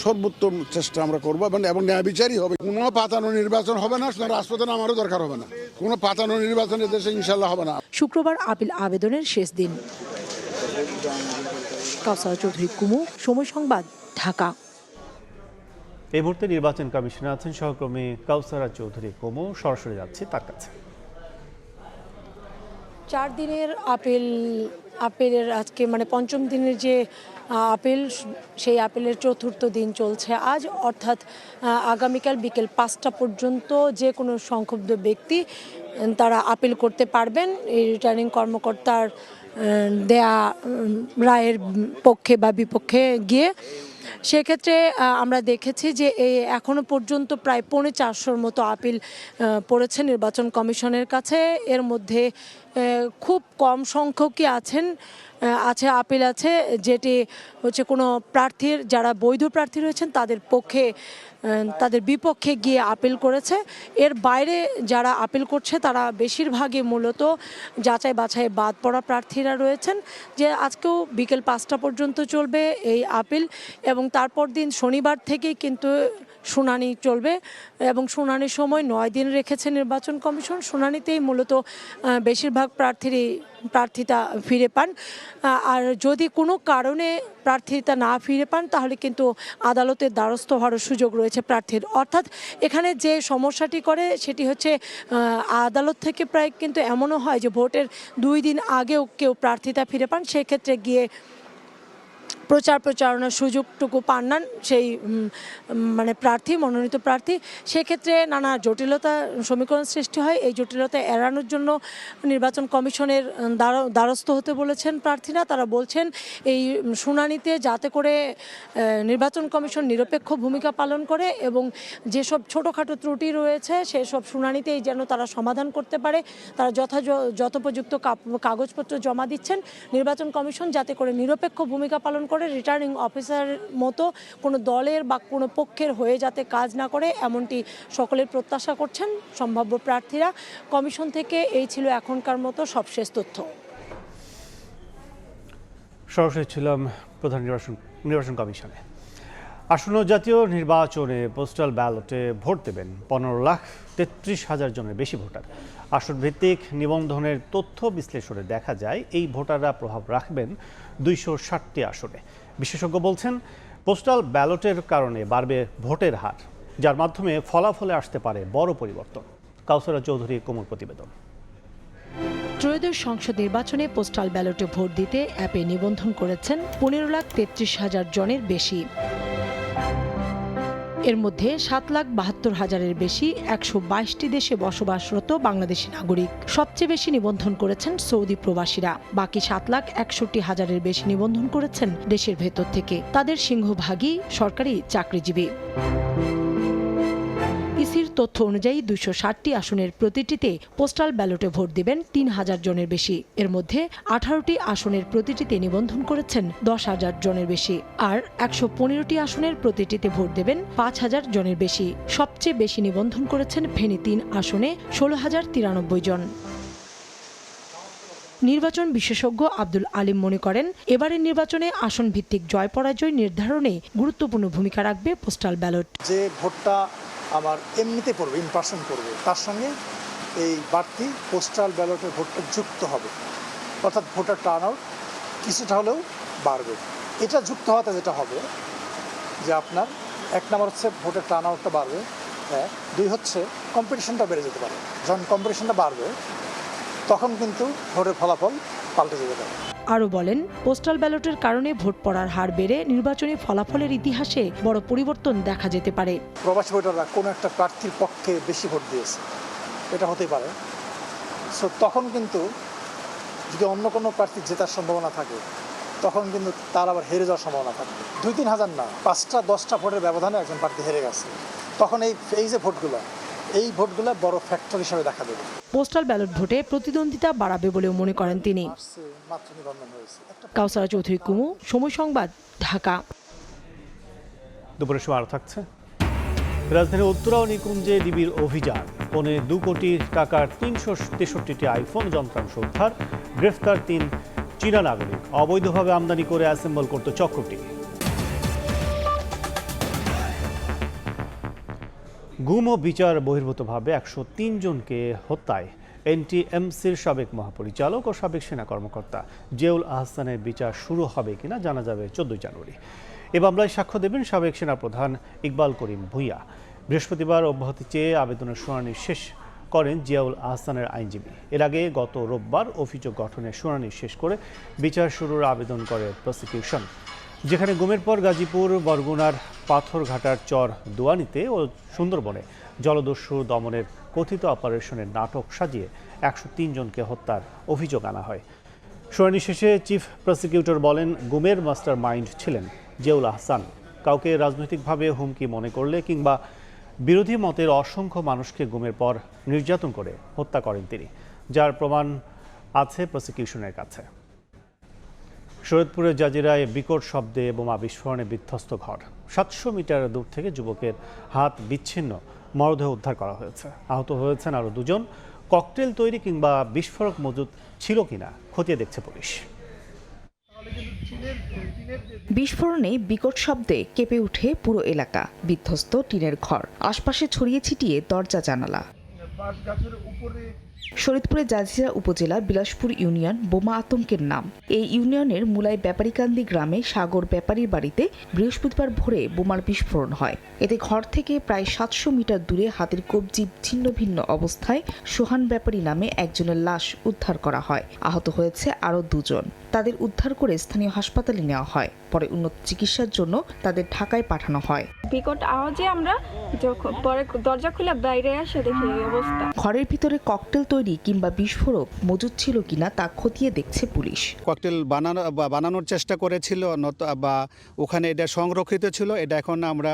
সর্বোত্তম চেষ্টা আমরা করবো এবং ন্যায় বিচারই হবে। কোনো পাতানো নির্বাচন হবে না, রাজপথে আমারও দরকার হবে না। কোনো পাতানো নির্বাচন দেশে ইনশাল্লাহ হবে না। শুক্রবার আপিল আবেদনের শেষ দিন। কাউসার চৌধুরী কুমু, সময় সংবাদ, ঢাকা। এই মুহূর্তে নির্বাচন কমিশনে আছেন সহকর্মী কাউসারা চৌধুরী কুমু। সরাসরি যাচ্ছি তার কাছে। 4 দিনের আপিলের আজকে পঞ্চম দিনের যে আপিল, সেই আপিলের চতুর্থ দিন চলছে আজ, অর্থাৎ আগামীকাল বিকেল 5টা পর্যন্ত যে কোনো সংক্ষুব্ধ ব্যক্তি তারা আপিল করতে পারবেন এই রিটার্নিং কর্মকর্তার দেয়া রায়ের পক্ষে বা বিপক্ষে গিয়ে। সেক্ষেত্রে আমরা দেখেছি যে এখনো পর্যন্ত প্রায় 450-র মতো আপিল পড়েছে নির্বাচন কমিশনের কাছে। এর মধ্যে খুব কম সংখ্যকই আপিল আছে যেটি হচ্ছে কোনো প্রার্থীর, যারা বৈধ প্রার্থী রয়েছেন তাদের বিপক্ষে গিয়ে আপিল করেছে। এর বাইরে যারা আপিল করছে তারা বেশিরভাগই মূলত যাচাই বাছাই বাদ পড়া প্রার্থীরা রয়েছেন। যে আজকেও বিকেল 5টা পর্যন্ত চলবে এই আপিল এবং তারপর দিন শনিবার থেকেই কিন্তু শুনানি চলবে এবং শুনানির সময় 9 দিন রেখেছে নির্বাচন কমিশন। শুনানিতেই মূলত বেশিরভাগ প্রার্থিতা ফিরে পান। আর যদি কোনো কারণে প্রার্থিতা না ফিরে পান তাহলে কিন্তু আদালতের দ্বারস্থ হওয়ার সুযোগ রয়েছে প্রার্থীর। অর্থাৎ এখানে যে সমস্যাটি করে সেটি হচ্ছে আদালত থেকে প্রায় কিন্তু এমনও হয় যে ভোটের 2 দিন আগেও কেউ প্রার্থিতা ফিরে পান, সেক্ষেত্রে গিয়ে প্রচারণার সুযোগটুকু পান না সেই মনোনীত প্রার্থী। সেক্ষেত্রে নানা জটিলতা সমীকরণ সৃষ্টি হয়। এই জটিলতা এড়ানোর জন্য নির্বাচন কমিশনের দ্বারস্থ হতে বলেছেন প্রার্থীরা। তারা বলছেন এই শুনানিতে যাতে করে নির্বাচন কমিশন নিরপেক্ষ ভূমিকা পালন করে এবং যেসব ছোটোখাটো ত্রুটি রয়েছে সেসব শুনানিতেই যেন তারা সমাধান করতে পারে। তারা যথোপযুক্ত কাগজপত্র জমা দিচ্ছেন। নির্বাচন কমিশন যাতে করে নিরপেক্ষ ভূমিকা পালন করে, রিটার্নিং অফিসার মতো কোনো দলের বা কোনো পক্ষের হয়ে যাতে কাজ না করে, এমনটি সকলের প্রত্যাশা করছেন সম্ভাব্য প্রার্থীরা। কমিশন থেকে এই ছিল এখনকার মতো সবশেষ তথ্য। সরাসরি ছিলাম প্রধান নির্বাচন কমিশনে। আসন্ন জাতীয় নির্বাচনে পোস্টাল ব্যালটে ভোট দেবেন 15,33,000 জনের বেশি ভোটার। আসন ভিত্তিক নিবন্ধনের তথ্য বিশ্লেষণে দেখা যায় এই ভোটাররা প্রভাব রাখবেন 260টি আসনে। বিশেষজ্ঞ বলছেন পোস্টাল ব্যালটের কারণে বাড়বে ভোটের হার, যার মাধ্যমে ফলাফলে আসতে পারে বড় পরিবর্তন। কাউসারা চৌধুরী কোমল প্রতিবেদন। ত্রয়োদশ সংসদ নির্বাচনে পোস্টাল ব্যালটে ভোট দিতে অ্যাপে নিবন্ধন করেছেন 15,33,000 জনের বেশি। এর মধ্যে 7,72,000-এর বেশি 122টি দেশে বসবাসরত বাংলাদেশি নাগরিক। সবচেয়ে বেশি নিবন্ধন করেছেন সৌদি প্রবাসীরা। বাকি 7,61,000-এর বেশি নিবন্ধন করেছেন দেশের ভেতর থেকে। তাদের সিংহভাগই সরকারি চাকরিজীবী। ইসির তথ্য অনুযায়ী 260টি আসনের প্রতিটিতে পোস্টাল ব্যালটে ভোট দিবেন 3,000 জনের বেশি। এর মধ্যে 18টি আসনের প্রতিটিতে নিবন্ধন করেছেন 10,000 জনের বেশি, আর 115টি আসনের প্রতিটিতে ভোট দেবেন 5,000 জনের বেশি। সবচেয়ে বেশি নিবন্ধন করেছেন ফেনী 3 আসনে 16,093 জন। নির্বাচন বিশেষজ্ঞ আব্দুল আলিম মনে করেন, এবারের নির্বাচনে আসন ভিত্তিক জয় পরাজয় নির্ধারণে গুরুত্বপূর্ণ ভূমিকা রাখবে পোস্টাল ব্যালট। যে ভোটটা আমার এমনিতে পড়বে, ইন পার্সন পড়বে, তার সঙ্গে এই বাড়তি পোস্টাল ব্যালটের ভোটটা যুক্ত হবে, অর্থাৎ ভোটার টার্ন আউট কিছুটা হলেও বাড়বে। এটা যুক্ত হওয়াতে যেটা হবে যে আপনার 1 নম্বর হচ্ছে ভোটের টার্ন আউটটা বাড়বে, 2 হচ্ছে কম্পিটিশনটা বেড়ে যেতে পারে। যখন কম্পিটিশনটা বাড়বে তখন কিন্তু ভোটের ফলাফল পাল্টে যেতে পারে। আরও বলেন, পোস্টাল ব্যালটের কারণে ভোট পড়ার হার বেড়ে নির্বাচনী ফলাফলের ইতিহাসে বড় পরিবর্তন দেখা যেতে পারে। প্রবাসী ভোটাররা কোনো একটা প্রার্থীর পক্ষে বেশি ভোট দিয়েছে, এটা হতেই পারে। সো তখন কিন্তু যদি অন্য কোনো প্রার্থীর জেতার সম্ভাবনা থাকে তখন কিন্তু তার আবার হেরে যাওয়ার সম্ভাবনা থাকবে। 2-3 হাজার না, 5টা-10টা ভোটের ব্যবধানে একজন প্রার্থী হেরে গেছে, তখন এই যে ভোটগুলো, এই ভোটগুলো বড় ফ্যাক্টর হিসেবে দেখা দেবে। পোস্টাল ব্যালট ভোটে প্রতিদ্বন্দ্বিতা বাড়াবে বলেও মনে করেন তিনি। কাউসারা চৌধুরী কুমু, সময় সংবাদ, ঢাকা। দুপুরের সময় আরও থাকছে। রাজধানীর উত্তরা ও নিকুঞ্জে ডিবির অভিযান, 2 কোটি টাকার 363টি আইফোন যন্ত্রাংশ উদ্ধার, গ্রেফতার 3 চীনা নাগরিক। অবৈধভাবে আমদানি করে অ্যাসেম্বল করত চক্রটি। গুম ও বিচার বহির্ভূতভাবে 103 জনকে হত্যায় এনটিএমসির সাবেক মহাপরিচালক ও সাবেক সেনা কর্মকর্তা জিয়াউল আহসানের বিচার শুরু হবে কিনা জানা যাবে 14 জানুয়ারি। এ মামলায় সাক্ষ্য দেবেন সাবেক সেনাপ্রধান ইকবাল করিম ভূঁইয়া। বৃহস্পতিবার অব্যাহতি চেয়ে আবেদনের শুনানি শেষ করেন জিয়াউল আহসানের আইনজীবী। এর আগে গত রোববার অভিযোগ গঠনের শুনানি শেষ করে বিচার শুরুর আবেদন করে প্রসিকিউশন, যেখানে গুমের পর গাজীপুর, বরগুনার পাথরঘাটার চর দোয়ানিতে ও সুন্দরবনে জলদস্যু দমনের কথিত অপারেশনের নাটক সাজিয়ে 103 জনকে হত্যার অভিযোগ আনা হয়। শুনানি শেষে চিফ প্রসিকিউটর বলেন, গুমের মাস্টার মাইন্ড ছিলেন জিয়াউল আহসান। কাউকে রাজনৈতিকভাবে হুমকি মনে করলে কিংবা বিরোধী মতের অসংখ্য মানুষকে গুমের পর নির্যাতন করে হত্যা করেন তিনি, যার প্রমাণ আছে প্রসিকিউশনের কাছে। শরীয়তপুরের জাজিরায় বিকট শব্দে বোমা বিস্ফোরণে বিধ্বস্ত ঘর। 700 মিটার দূর থেকে যুবকের হাত বিচ্ছিন্ন, মরদেহ উদ্ধার করা হয়েছে। আহত হয়েছেন আরও 2 জন। ককটেল তৈরি কিংবা বিস্ফোরক মজুদ ছিল কিনা খতিয়ে দেখছে পুলিশ। বিস্ফোরণে বিকট শব্দে কেঁপে উঠে পুরো এলাকা, বিধ্বস্ত টিনের ঘর, আশপাশে ছড়িয়ে ছিটিয়ে দরজা জানালা। শরীয়তপুরের জাজিরা উপজেলার বিলাসপুর ইউনিয়ন বোমা আতঙ্কের নাম। এই ইউনিয়নের মুলাই ব্যাপারীকান্দি গ্রামে সাগর ব্যাপারীর বাড়িতে বৃহস্পতিবার ভোরে বোমার বিস্ফোরণ হয়। এতে ঘর থেকে প্রায় 700 মিটার দূরে হাতের কবজি ছিন্ন ভিন্ন অবস্থায় সোহান ব্যাপারী নামে একজনের লাশ উদ্ধার করা হয়। আহত হয়েছে আরও 2 জন। তাদের উদ্ধার করে স্থানীয় হাসপাতালে নেওয়া হয়, পরে উন্নত চিকিৎসার জন্য তাদের ঢাকায় পাঠানো হয়। বিকট আওয়াজে আমরা পরে দরজা খুলে বাইরে এসে দেখি এই অবস্থা। ঘরের ভিতরে ককটেল তৈরি কিংবা বিস্ফোরক মজুদ ছিল কিনা তা খতিয়ে দেখছে পুলিশ। ককটেল বানানোর চেষ্টা করেছিল বা ওখানে এটা সংরক্ষিত ছিল, এটা এখন আমরা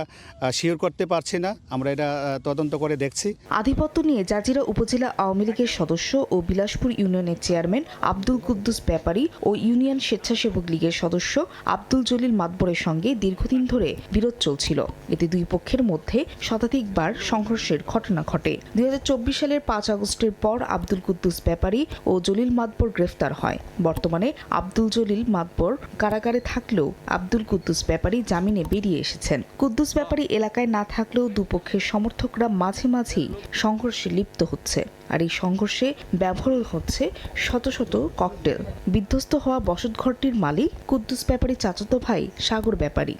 শিওর করতে পারছি না, আমরা এটা তদন্ত করে দেখছি। আধিপত্য নিয়ে জাজিরা উপজেলা আওয়ামী লীগের সদস্য ও বিলাসপুর ইউনিয়নের চেয়ারম্যান আব্দুল কুদ্দুস ব্যাপারী ও ইউনিয়ন স্বেচ্ছাসেবক লীগের সদস্য আব্দুল জলিল মাতবরের সঙ্গে দীর্ঘদিন ধরে বিরোধ চলছিল। এতে 2 পক্ষের মধ্যে শতাধিকবার সংঘর্ষের ঘটনা ঘটে। 2024 সালের 5 আগস্টের পর আব্দুল কুদ্দুস ব্যাপারী ও জলিল মাতবর গ্রেফতার হয়। বর্তমানে আব্দুল জলিল মাতবর কারাগারে থাকলেও আব্দুল কুদ্দুস ব্যাপারী জামিনে বেরিয়ে এসেছেন। কুদ্দুস ব্যাপারী এলাকায় না থাকলেও দুপক্ষের সমর্থকরা মাঝে মাঝেই সংঘর্ষে লিপ্ত হচ্ছে, আর এই সংঘর্ষে ব্যবহার হচ্ছে শত শত ককটেল। বিধ্বস্ত হওয়া বসতঘরটির মালিক কুদ্দুস ব্যাপারীর চাচাতো ভাই সাগর ব্যাপারী।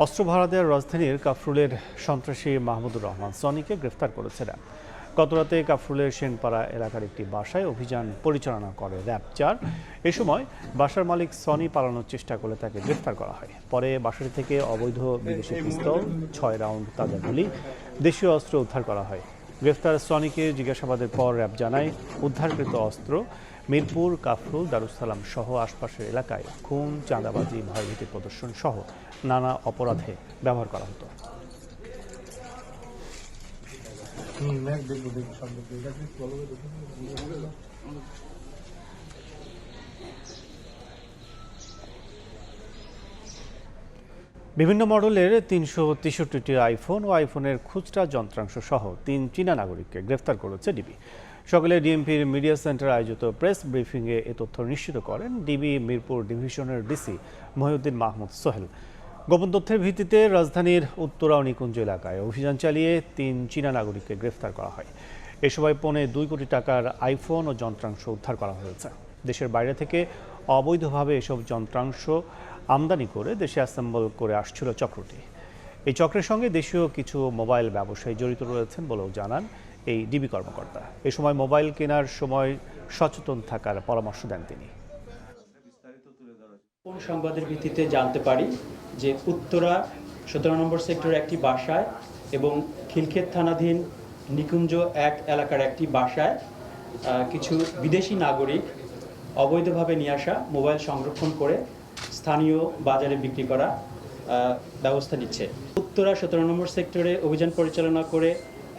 অস্ত্র ভাড়া দেওয়ার রাজধানীর কাফরুলের সন্ত্রাসী মাহমুদুর রহমান সনিকে গ্রেফতার করেছে র্যাব। গতরাতে কাফরুলের সেনপাড়া এলাকার একটি বাসায় অভিযান পরিচালনা করে র্যাব 4। এ সময় বাসার মালিক সনি পালানোর চেষ্টা করলে তাকে গ্রেফতার করা হয়। পরে বাসাটি থেকে অবৈধ বিদেশি পিস্তল, 6 রাউন্ড তাজা গুলি, দেশীয় অস্ত্র উদ্ধার করা হয়। গ্রেফতার সনিকে জিজ্ঞাসাবাদের পর র্যাব জানায়, উদ্ধারকৃত অস্ত্র মিরপুর, কাফরুল, দারুসালাম সহ আশপাশের এলাকায় খুন, চাঁদাবাজি, ভয়ভীতি প্রদর্শন সহ নানা অপরাধে ব্যবহার করা হতো। বিভিন্ন মডেলের 363টি আইফোন ও আইফোনের খুচরা যন্ত্রাংশ সহ 3 চীনা নাগরিককে গ্রেফতার করেছে ডিবি। সকালে ডিএমপির মিডিয়া সেন্টার আয়োজিত প্রেস ব্রিফিংয়ে এ তথ্য নিশ্চিত করেন ডিবি মিরপুর ডিভিশনের ডিসি মহিউদ্দিন মাহমুদ সোহেল। গোপন তথ্যের ভিত্তিতে রাজধানীর উত্তরা ও নিকুঞ্জ এলাকায় অভিযান চালিয়ে ৩ চীনা নাগরিককে গ্রেফতার করা হয়। এ সময় 2.25 কোটি টাকার আইফোন ও যন্ত্রাংশ উদ্ধার করা হয়েছে। দেশের বাইরে থেকে অবৈধভাবে এসব যন্ত্রাংশ আমদানি করে দেশে অ্যাসেম্বল করে আসছিল চক্রটি। এই চক্রের সঙ্গে দেশীয় কিছু মোবাইল ব্যবসায়ী জড়িত রয়েছেন বলেও জানান এই ডিবি কর্মকর্তা। এ সময় মোবাইল কেনার সময় সচেতন থাকার পরামর্শ দেন তিনি। কোন সংবাদের ভিত্তিতে জানতে পারি যে উত্তরা 17 নম্বর সেক্টরের একটি বাসায় এবং খিলক্ষেত থানাধীন নিকুঞ্জ 1 এলাকার একটি বাসায় কিছু বিদেশি নাগরিক অবৈধভাবে নিয়ে আসা মোবাইল সংরক্ষণ করে স্থানীয় বাজারে বিক্রি করা ব্যবস্থা নিচ্ছে। উত্তরা 17 নম্বর সেক্টরে অভিযান পরিচালনা করে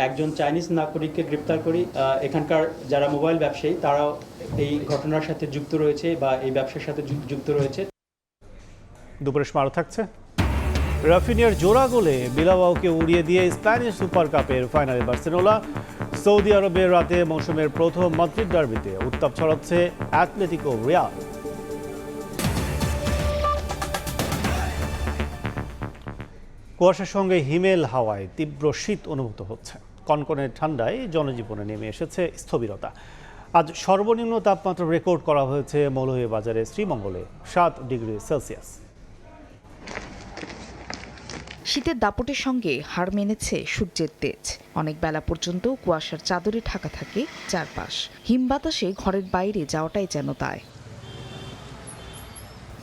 একজন চাইনিজ নাগরিককে গ্রেপ্তার করি। এখানকার যারা মোবাইল ব্যবসায়ী তারাও এই ঘটনার সাথে যুক্ত রয়েছে বা এই ব্যবসার সাথে যুক্ত রয়েছে। দুপুরে আরও থাকছে। রাফিনিয়ার জোড়া গোলে বিলাবাওকে উড়িয়ে দিয়ে স্প্যানিশ সুপার কাপের ফাইনালে বার্সেলোনা। সৌদি আরবের রাতে মৌসুমের প্রথম মাদ্রিদ ডার্বিতে উত্তাপ ছড়াচ্ছে অ্যাটলেটিকো রিয়াল। কুয়াশার সঙ্গে হিমেল হাওয়ায় তীব্র শীত অনুভূত হচ্ছে। কনকনে ঠান্ডায় জনজীবনে নেমে এসেছে স্থবিরতা। আজ সর্বনিম্ন তাপমাত্রা রেকর্ড করা হয়েছে মৌলভীবাজারের শ্রীমঙ্গলে 7 ডিগ্রি সেলসিয়াস। শীতের দাপটের সঙ্গে হার মেনেছে সূর্যের তেজ। অনেক বেলা পর্যন্ত কুয়াশার চাদরে ঢাকা থাকে চারপাশ। হিম বাতাসে ঘরের বাইরে যাওয়াটাই যেন তাই।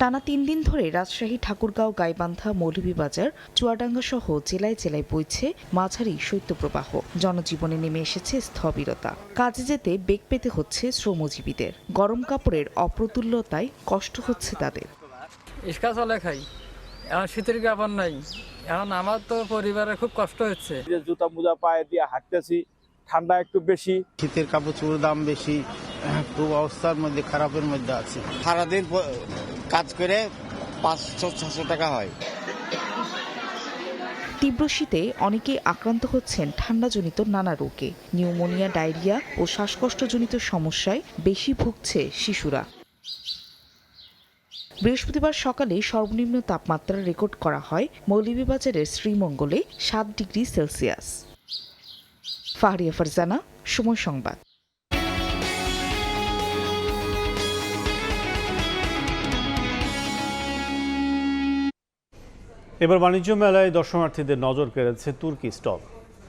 টানা 3 দিন ধরে রাজশাহী, ঠাকুরগাঁও, গাইবান্ধা, মৌলভীবাজার, চুয়াডাঙ্গা সহ জেলায় জেলায় বইছে মাঝারি শৈত্যপ্রবাহ। জনজীবনে নেমে এসেছে স্থবিরতা। কাজে যেতে বেগ পেতে হচ্ছে শ্রমজীবীদের। গরম কাপড়ের অপ্রতুল্যতায় কষ্ট হচ্ছে তাদের। ইস্কা চলে খাই, এখন শীতের কাপড় নাই। এখন আমার তো পরিবারের খুব কষ্ট হচ্ছে। জুতা মোজা পায়ে দিয়ে হাঁটতেছি, ঠান্ডা একটু বেশি, শীতের কাপড় চোপড়ের দাম বেশি, খুব অবস্থার মধ্যে খারাপের মধ্যে আছে। সারাদিন কাজ করে 500-600 টাকা হয়। তীব্র শীতে অনেকেই আক্রান্ত হচ্ছেন ঠান্ডাজনিত নানা রোগে। নিউমোনিয়া, ডায়রিয়া ও শ্বাসকষ্টজনিত সমস্যায় বেশি ভুগছে শিশুরা। বৃহস্পতিবার সকালে সর্বনিম্ন তাপমাত্রা রেকর্ড করা হয় মৌলভীবাজারের শ্রীমঙ্গলে 7 ডিগ্রি সেলসিয়াস। ফাহরিয়া ফারজানা, সময় সংবাদ। এবার বাণিজ্য মেলায় দর্শনার্থীদের নজর কেড়েছে তুর্কি স্টল,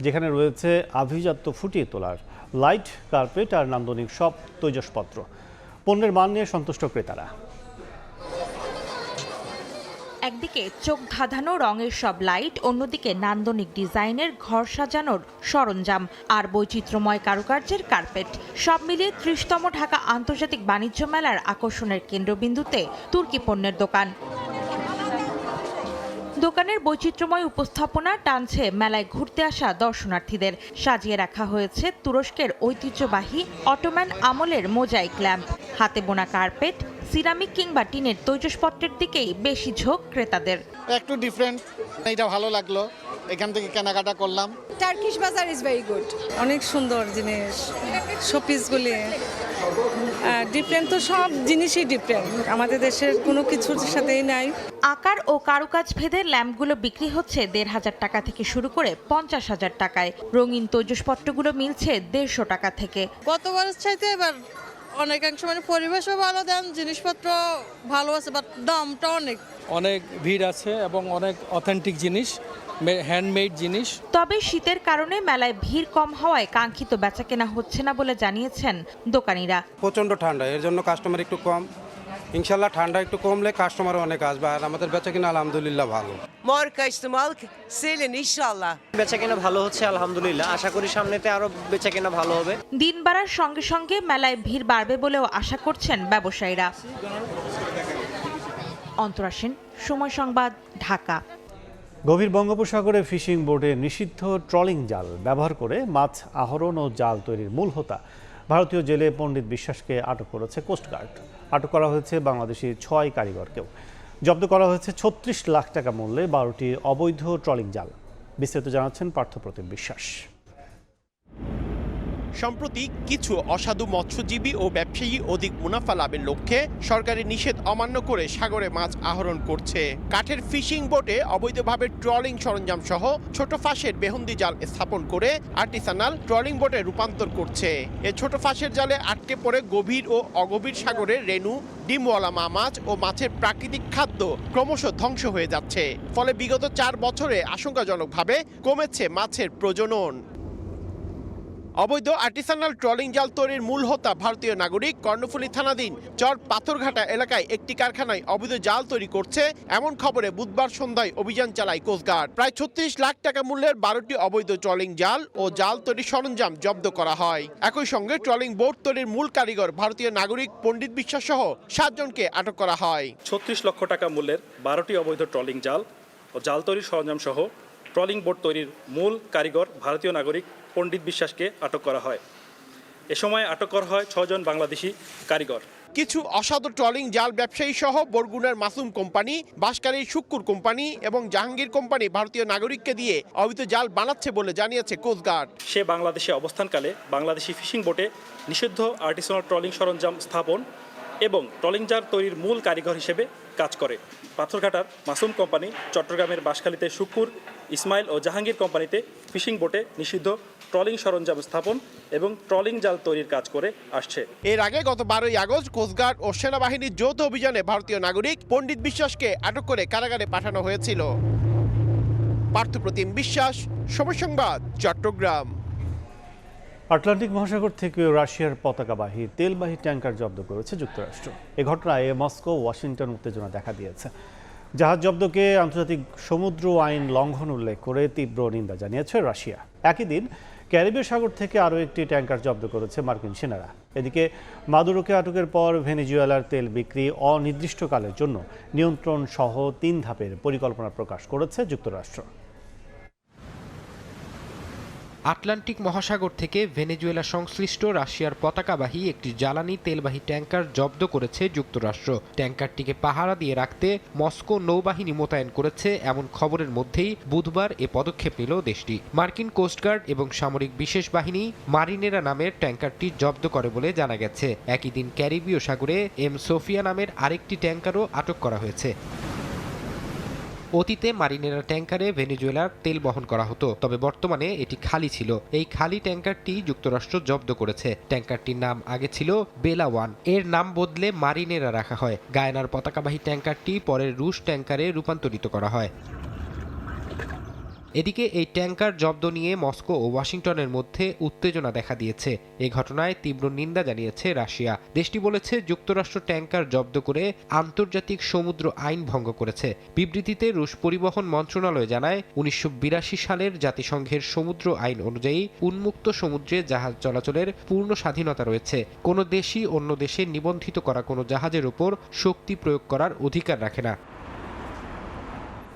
যেখানে রয়েছে আভিজাত্য ফুটিয়ে তোলার লাইট, কার্পেট আর নান্দনিক সব তৈজসপত্র। পণ্যের মান নিয়ে সন্তুষ্ট ক্রেতারা। একদিকে চোখ ধাঁধানো রঙের সব লাইট, অন্যদিকে নান্দনিক ডিজাইনের ঘর সাজানোর সরঞ্জাম আর বৈচিত্র্যময় কারুকার্যের কার্পেট। সব মিলিয়ে 30তম ঢাকা আন্তর্জাতিক বাণিজ্য মেলার আকর্ষণের কেন্দ্রবিন্দুতে তুর্কি পণ্যের দোকান। দোকানের বৈচিত্র্যময় উপস্থাপনা টানছে মেলায় ঘুরতে আসা দর্শনার্থীদের। সাজিয়ে রাখা হয়েছে তুরস্কের ঐতিহ্যবাহী অটোম্যান আমলের মোজাইক ল্যাম্প, হাতে বোনা কার্পেট, সিরামিক কিংবা টিনের তৈজসপত্রের দিকেই বেশি ঝোঁক ক্রেতাদের। একটু ডিফারেন্ট, এটা ভালো লাগলো, এখান থেকে কেনাকাটা করলাম। টার্কিশ বাজার ইজ ভেরি গুড, অনেক সুন্দর জিনিস, শোপিসগুলি ডিফারেন্ট। তো সব জিনিসই ডিফারেন্ট, আমাদের দেশের কোনো কিছুর সাথেই নাই। আকার ও কারুকাজ ভেদে ল্যাম্পগুলো বিক্রি হচ্ছে 1,500 টাকা থেকে শুরু করে 50,000 টাকায়। রঙিন তৈজসপত্রগুলো মিলছে 150 টাকা থেকে। গতবারের চাইতে এবার অনেকাংশ মানে পরিবেশও ভালো, দেন জিনিসপত্র ভালো আছে, বাট দামটা অনেক ভিড় আছে এবং অনেক অথেন্টিক জিনিস, হ্যান্ডমেড জিনিস। তবে শীতের কারণে মেলায় ভিড় কম হওয়ায় কাঙ্ক্ষিত বেচাকেনা হচ্ছে না বলে জানিয়েছেন দোকানিরা। প্রচণ্ড ঠান্ডা, এর জন্য কাস্টমার একটু কম। ইনশাল্লাহ ঠান্ডা একটু কমলে কাস্টমার অনেক আসবে, আর আমাদের বেচাকেনা আলহামদুলিল্লাহ ভালো। মোর কাস্টমার সেলেন ইনশাআল্লাহ। বেচাকেনা ভালো হচ্ছে আলহামদুলিল্লাহ, আশা করি সামনেতে আরো বেচাকেনা ভালো হবে। দিন বাড়ার সঙ্গে সঙ্গে মেলায় ভিড় বাড়বে বলেও আশা করছেন ব্যবসায়ীরা। অন্তরা সেন, সময় সংবাদ, ঢাকা। গভীর বঙ্গোপসাগরে ফিশিং বোটে নিষিদ্ধ ট্রলিং জাল ব্যবহার করে মাছ আহরণ ও জাল তৈরির মূল হোতা ভারতীয় জেলে পণ্ডিত বিশ্বাসকে আটক করেছে কোস্টগার্ড। আটক করা হয়েছে বাংলাদেশি 6 কারিগরকেও। জব্দ করা হয়েছে 36 লাখ টাকা মূল্যে 12টি অবৈধ ট্রলিং জাল। বিস্তারিত জানাচ্ছেন পার্থপ্রতিম বিশ্বাস। সম্প্রতি কিছু অসাধু মৎস্যজীবী ও ব্যবসায়ী অধিক মুনাফা লাভের লক্ষ্যে সরকারি নিষেধ অমান্য করে সাগরে মাছ আহরণ করছে। কাঠের ফিশিং বোটে অবৈধভাবে ট্রলিং সরঞ্জাম সহ ছোট ফাঁসের বেহুন্দি জাল স্থাপন করে আর্টিসানাল ট্রলিং বোটে রূপান্তর করছে। এ ছোট ফাঁসের জালে আটকে পড়ে গভীর ও অগভীর সাগরের রেণু, ডিমওয়ালা মাছ ও মাছের প্রাকৃতিক খাদ্য ক্রমশ ধ্বংস হয়ে যাচ্ছে। ফলে বিগত 4 বছরে আশঙ্কাজনকভাবে কমেছে মাছের প্রজনন। অবৈধ আর্টিসানাল ট্রলিং জাল তৈরির মূল হোতা ভারতীয় নাগরিক কর্ণফুলী থানাধীন চর পাথরঘাটা এলাকায় একটি কারখানায় অবৈধ জাল তৈরি করছে এমন খবরে বুধবার সন্ধ্যায় অভিযান চালায় কোস্টগার্ড। প্রায় 36 লাখ টাকা মূল্যের 12টি অবৈধ ট্রলিং জাল ও জাল তৈরির সরঞ্জাম জব্দ করা হয়। একই সঙ্গে ট্রলিং বোট তৈরির মূল কারিগর ভারতীয় নাগরিক পণ্ডিত বিশ্বাস সহ 7 জনকে আটক করা হয়। 36 লক্ষ টাকা মূল্যের 12টি অবৈধ ট্রলিং জাল ও জাল তৈরির সরঞ্জাম সহ ট্রলিং বোট তৈরির মূল কারিগর ভারতীয় নাগরিক পণ্ডিত বিশ্বাসকে আটক করা হয়। এ সময় আটক করা হয় 6 জন বাংলাদেশি কারিগর। কিছু অসাধু ট্রলিং জাল ব্যবসায়ী সহ বরগুনার মাসুম কোম্পানি, বাঁশখালীর শুক্কুর কোম্পানি এবং জাহাঙ্গীর কোম্পানি ভারতীয় নাগরিককে দিয়ে অবৈধ জাল বানাচ্ছে বলে জানিয়েছে কোস্টগার্ড। সে বাংলাদেশে অবস্থানকালে বাংলাদেশি ফিশিং বোটে নিষিদ্ধ আর্টিসানাল ট্রলিং সরঞ্জাম স্থাপন এবং ট্রলিং জাল তৈরির মূল কারিগর হিসেবে কাজ করে। পাথরঘাটার মাসুম কোম্পানি, চট্টগ্রামের বাঁশখালীতে শুক্কুর, ইসমাইল ও জাহাঙ্গীর কোম্পানিতে ফিশিং বোটে নিষিদ্ধ ট্রলিং সরঞ্জাম স্থাপন এবং ট্রলিং জাল তৈরির কাজ করে আসছে। এর আগে গত 12ই আগস্ট কোস্টগার্ড ও সেনাবাহিনীর যৌথ অভিযানে ভারতীয় নাগরিক পণ্ডিত বিশ্বাসকে আটক করে কারাগারে পাঠানো হয়েছিল। পার্থপ্রতিম বিশ্বাস, সময় সংবাদ, চট্টগ্রাম। আটলান্টিক মহাসাগর থেকে রাশিয়ার পতাকাবাহী তেলবাহী ট্যাঙ্কার জব্দ করেছে যুক্তরাষ্ট্র। এ ঘটনায় মস্কো, ওয়াশিংটন উত্তেজনা দেখা দিয়েছে। জাহাজ জব্দকে আন্তর্জাতিক সমুদ্র আইন লঙ্ঘন উল্লেখ করে তীব্র নিন্দা জানিয়েছে রাশিয়া। একই দিন ক্যারিবীয় সাগর থেকে আরও একটি ট্যাঙ্কার জব্দ করেছে মার্কিন সেনারা। এদিকে মাদুরোকে আটকের পর ভেনেজুয়েলার তেল বিক্রি অনির্দিষ্টকালের জন্য নিয়ন্ত্রণ সহ 3 ধাপের পরিকল্পনা প্রকাশ করেছে যুক্তরাষ্ট্র। আটলান্টিক মহাসাগর থেকে ভেনেজুয়েলা সংশ্লিষ্ট রাশিয়ার পতাকাবাহী একটি জ্বালানি তেলবাহী ট্যাঙ্কার জব্দ করেছে যুক্তরাষ্ট্র। ট্যাঙ্কারটিকে পাহারা দিয়ে রাখতে মস্কো নৌবাহিনী মোতায়েন করেছে এমন খবরের মধ্যেই বুধবার এ পদক্ষেপ নিল দেশটি। মার্কিন কোস্টগার্ড এবং সামরিক বিশেষ বাহিনী মারিনেরা নামের ট্যাঙ্কারটি জব্দ করে বলে জানা গেছে। একই দিন ক্যারিবীয় সাগরে এম সোফিয়া নামের আরেকটি ট্যাঙ্কারও আটক করা হয়েছে। অতীতে মারিনেরা ট্যাঙ্কারে ভেনেজুয়েলার তেল বহন করা হতো, তবে বর্তমানে এটি খালি ছিল। এই খালি ট্যাঙ্কারটি যুক্তরাষ্ট্র জব্দ করেছে। ট্যাঙ্কারটির নাম আগে ছিল বেলা 1, এর নাম বদলে মারিনেরা রাখা হয়। গায়ানার পতাকাবাহী ট্যাঙ্কারটি পরে রুশ ট্যাঙ্কারে রূপান্তরিত করা হয়। এদিকে এই ট্যাঙ্কার জব্দ নিয়ে মস্কো ও ওয়াশিংটনের মধ্যে উত্তেজনা দেখা দিয়েছে। এই ঘটনায় তীব্র নিন্দা জানিয়েছে রাশিয়া। দেশটি বলেছে যুক্তরাষ্ট্র ট্যাঙ্কার জব্দ করে আন্তর্জাতিক সমুদ্র আইন ভঙ্গ করেছে। বিবৃতিতে রুশ পরিবহন মন্ত্রণালয় জানায়, 1982 সালের জাতিসংঘের সমুদ্র আইন অনুযায়ী উন্মুক্ত সমুদ্রে জাহাজ চলাচলের পূর্ণ স্বাধীনতা রয়েছে। কোনো দেশই অন্য দেশে নিবন্ধিত করা কোনো জাহাজের উপর শক্তি প্রয়োগ করার অধিকার রাখে না।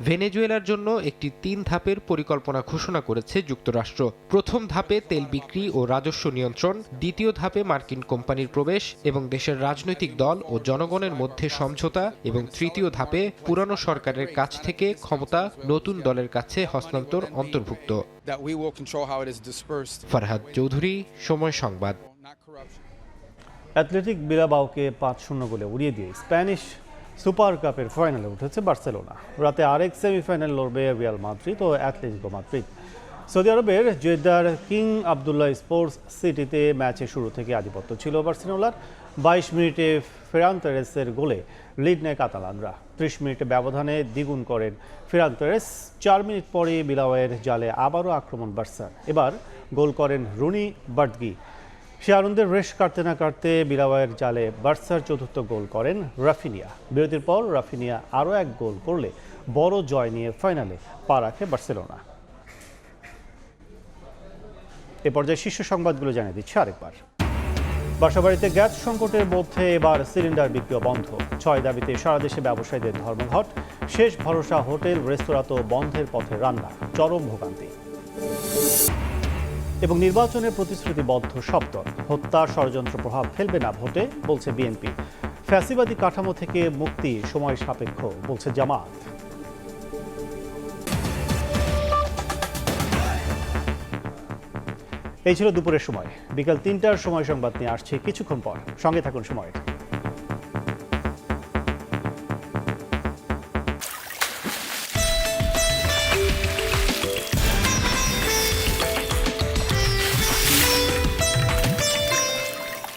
ভেনেজুয়েলার জন্য একটি 3 ধাপের পরিকল্পনা ঘোষণা করেছে যুক্তরাষ্ট্র। প্রথম ধাপে তেল বিক্রি ও রাজস্ব নিয়ন্ত্রণ, দ্বিতীয় ধাপে মার্কিন কোম্পানির প্রবেশ এবং দেশের রাজনৈতিক দল ও জনগণের মধ্যে সমঝোতা, এবং তৃতীয় ধাপে পুরানো সরকারের কাছ থেকে ক্ষমতা নতুন দলের কাছে হস্তান্তর অন্তর্ভুক্ত। ফারহাদ চৌধুরী, সময় সংবাদ। অ্যাথলেটিক বিলাবাওকে 5-0 গোলে উড়িয়ে দিয়ে স্প্যানিশ সুপার কাপের ফাইনালে উঠেছে বার্সেলোনা। রাতে আরেক সেমিফাইনাল লড়বে রিয়াল মাদ্রিদ ও অ্যাথলেটিকো মাদ্রিদ। সৌদি আরবের জেদ্দার কিং আবদুল্লাহ স্পোর্টস সিটিতে ম্যাচে শুরু থেকে আধিপত্য ছিল বার্সেলোনার। 22 মিনিটে ফেরান তেরেসের গোলে লিড নেয় কাতালানরা। 30 মিনিটে ব্যবধানে দ্বিগুণ করেন ফেরান তেরেস। 4 মিনিট পরে বিলাওয়ের জালে আবারও আক্রমণ বার্সার। এবার গোল করেন রুনি বার্ডগি। সে আনন্দের রেশ কাটতে না কাটতে বিলাওয়ের জালে বার্সার চতুর্থ গোল করেন রাফিনিয়া। বিরতির পর রাফিনিয়া আরও এক গোল করলে বড় জয় নিয়ে ফাইনালে পা রাখে বার্সেলোনা। এ পর্যায়ে শীর্ষ সংবাদগুলো জানিয়ে দিচ্ছে আরেকবার। বাসাবাড়িতে গ্যাস সংকটের মধ্যে এবার সিলিন্ডার বিক্রি বন্ধ। 6 দাবিতে সারা দেশে ব্যবসায়ীদের ধর্মঘট। শেষ ভরসা হোটেল, রেস্তোরাঁ তো বন্ধের পথে রান্না, চরম ভোগান্তি। এবং নির্বাচনের প্রতিশ্রুতিবদ্ধ সব দল। হত্যা ষড়যন্ত্র প্রভাব ফেলবে না ভোটে, বলছে বিএনপি। ফ্যাসিবাদী কাঠামো থেকে মুক্তি সময় সাপেক্ষ, বলছে জামায়াত। এই ছিল দুপুরের সময়। বিকাল ৩টার সময় সংবাদ নিয়ে আসছে কিছুক্ষণ পর। সঙ্গে থাকুন সময়ের।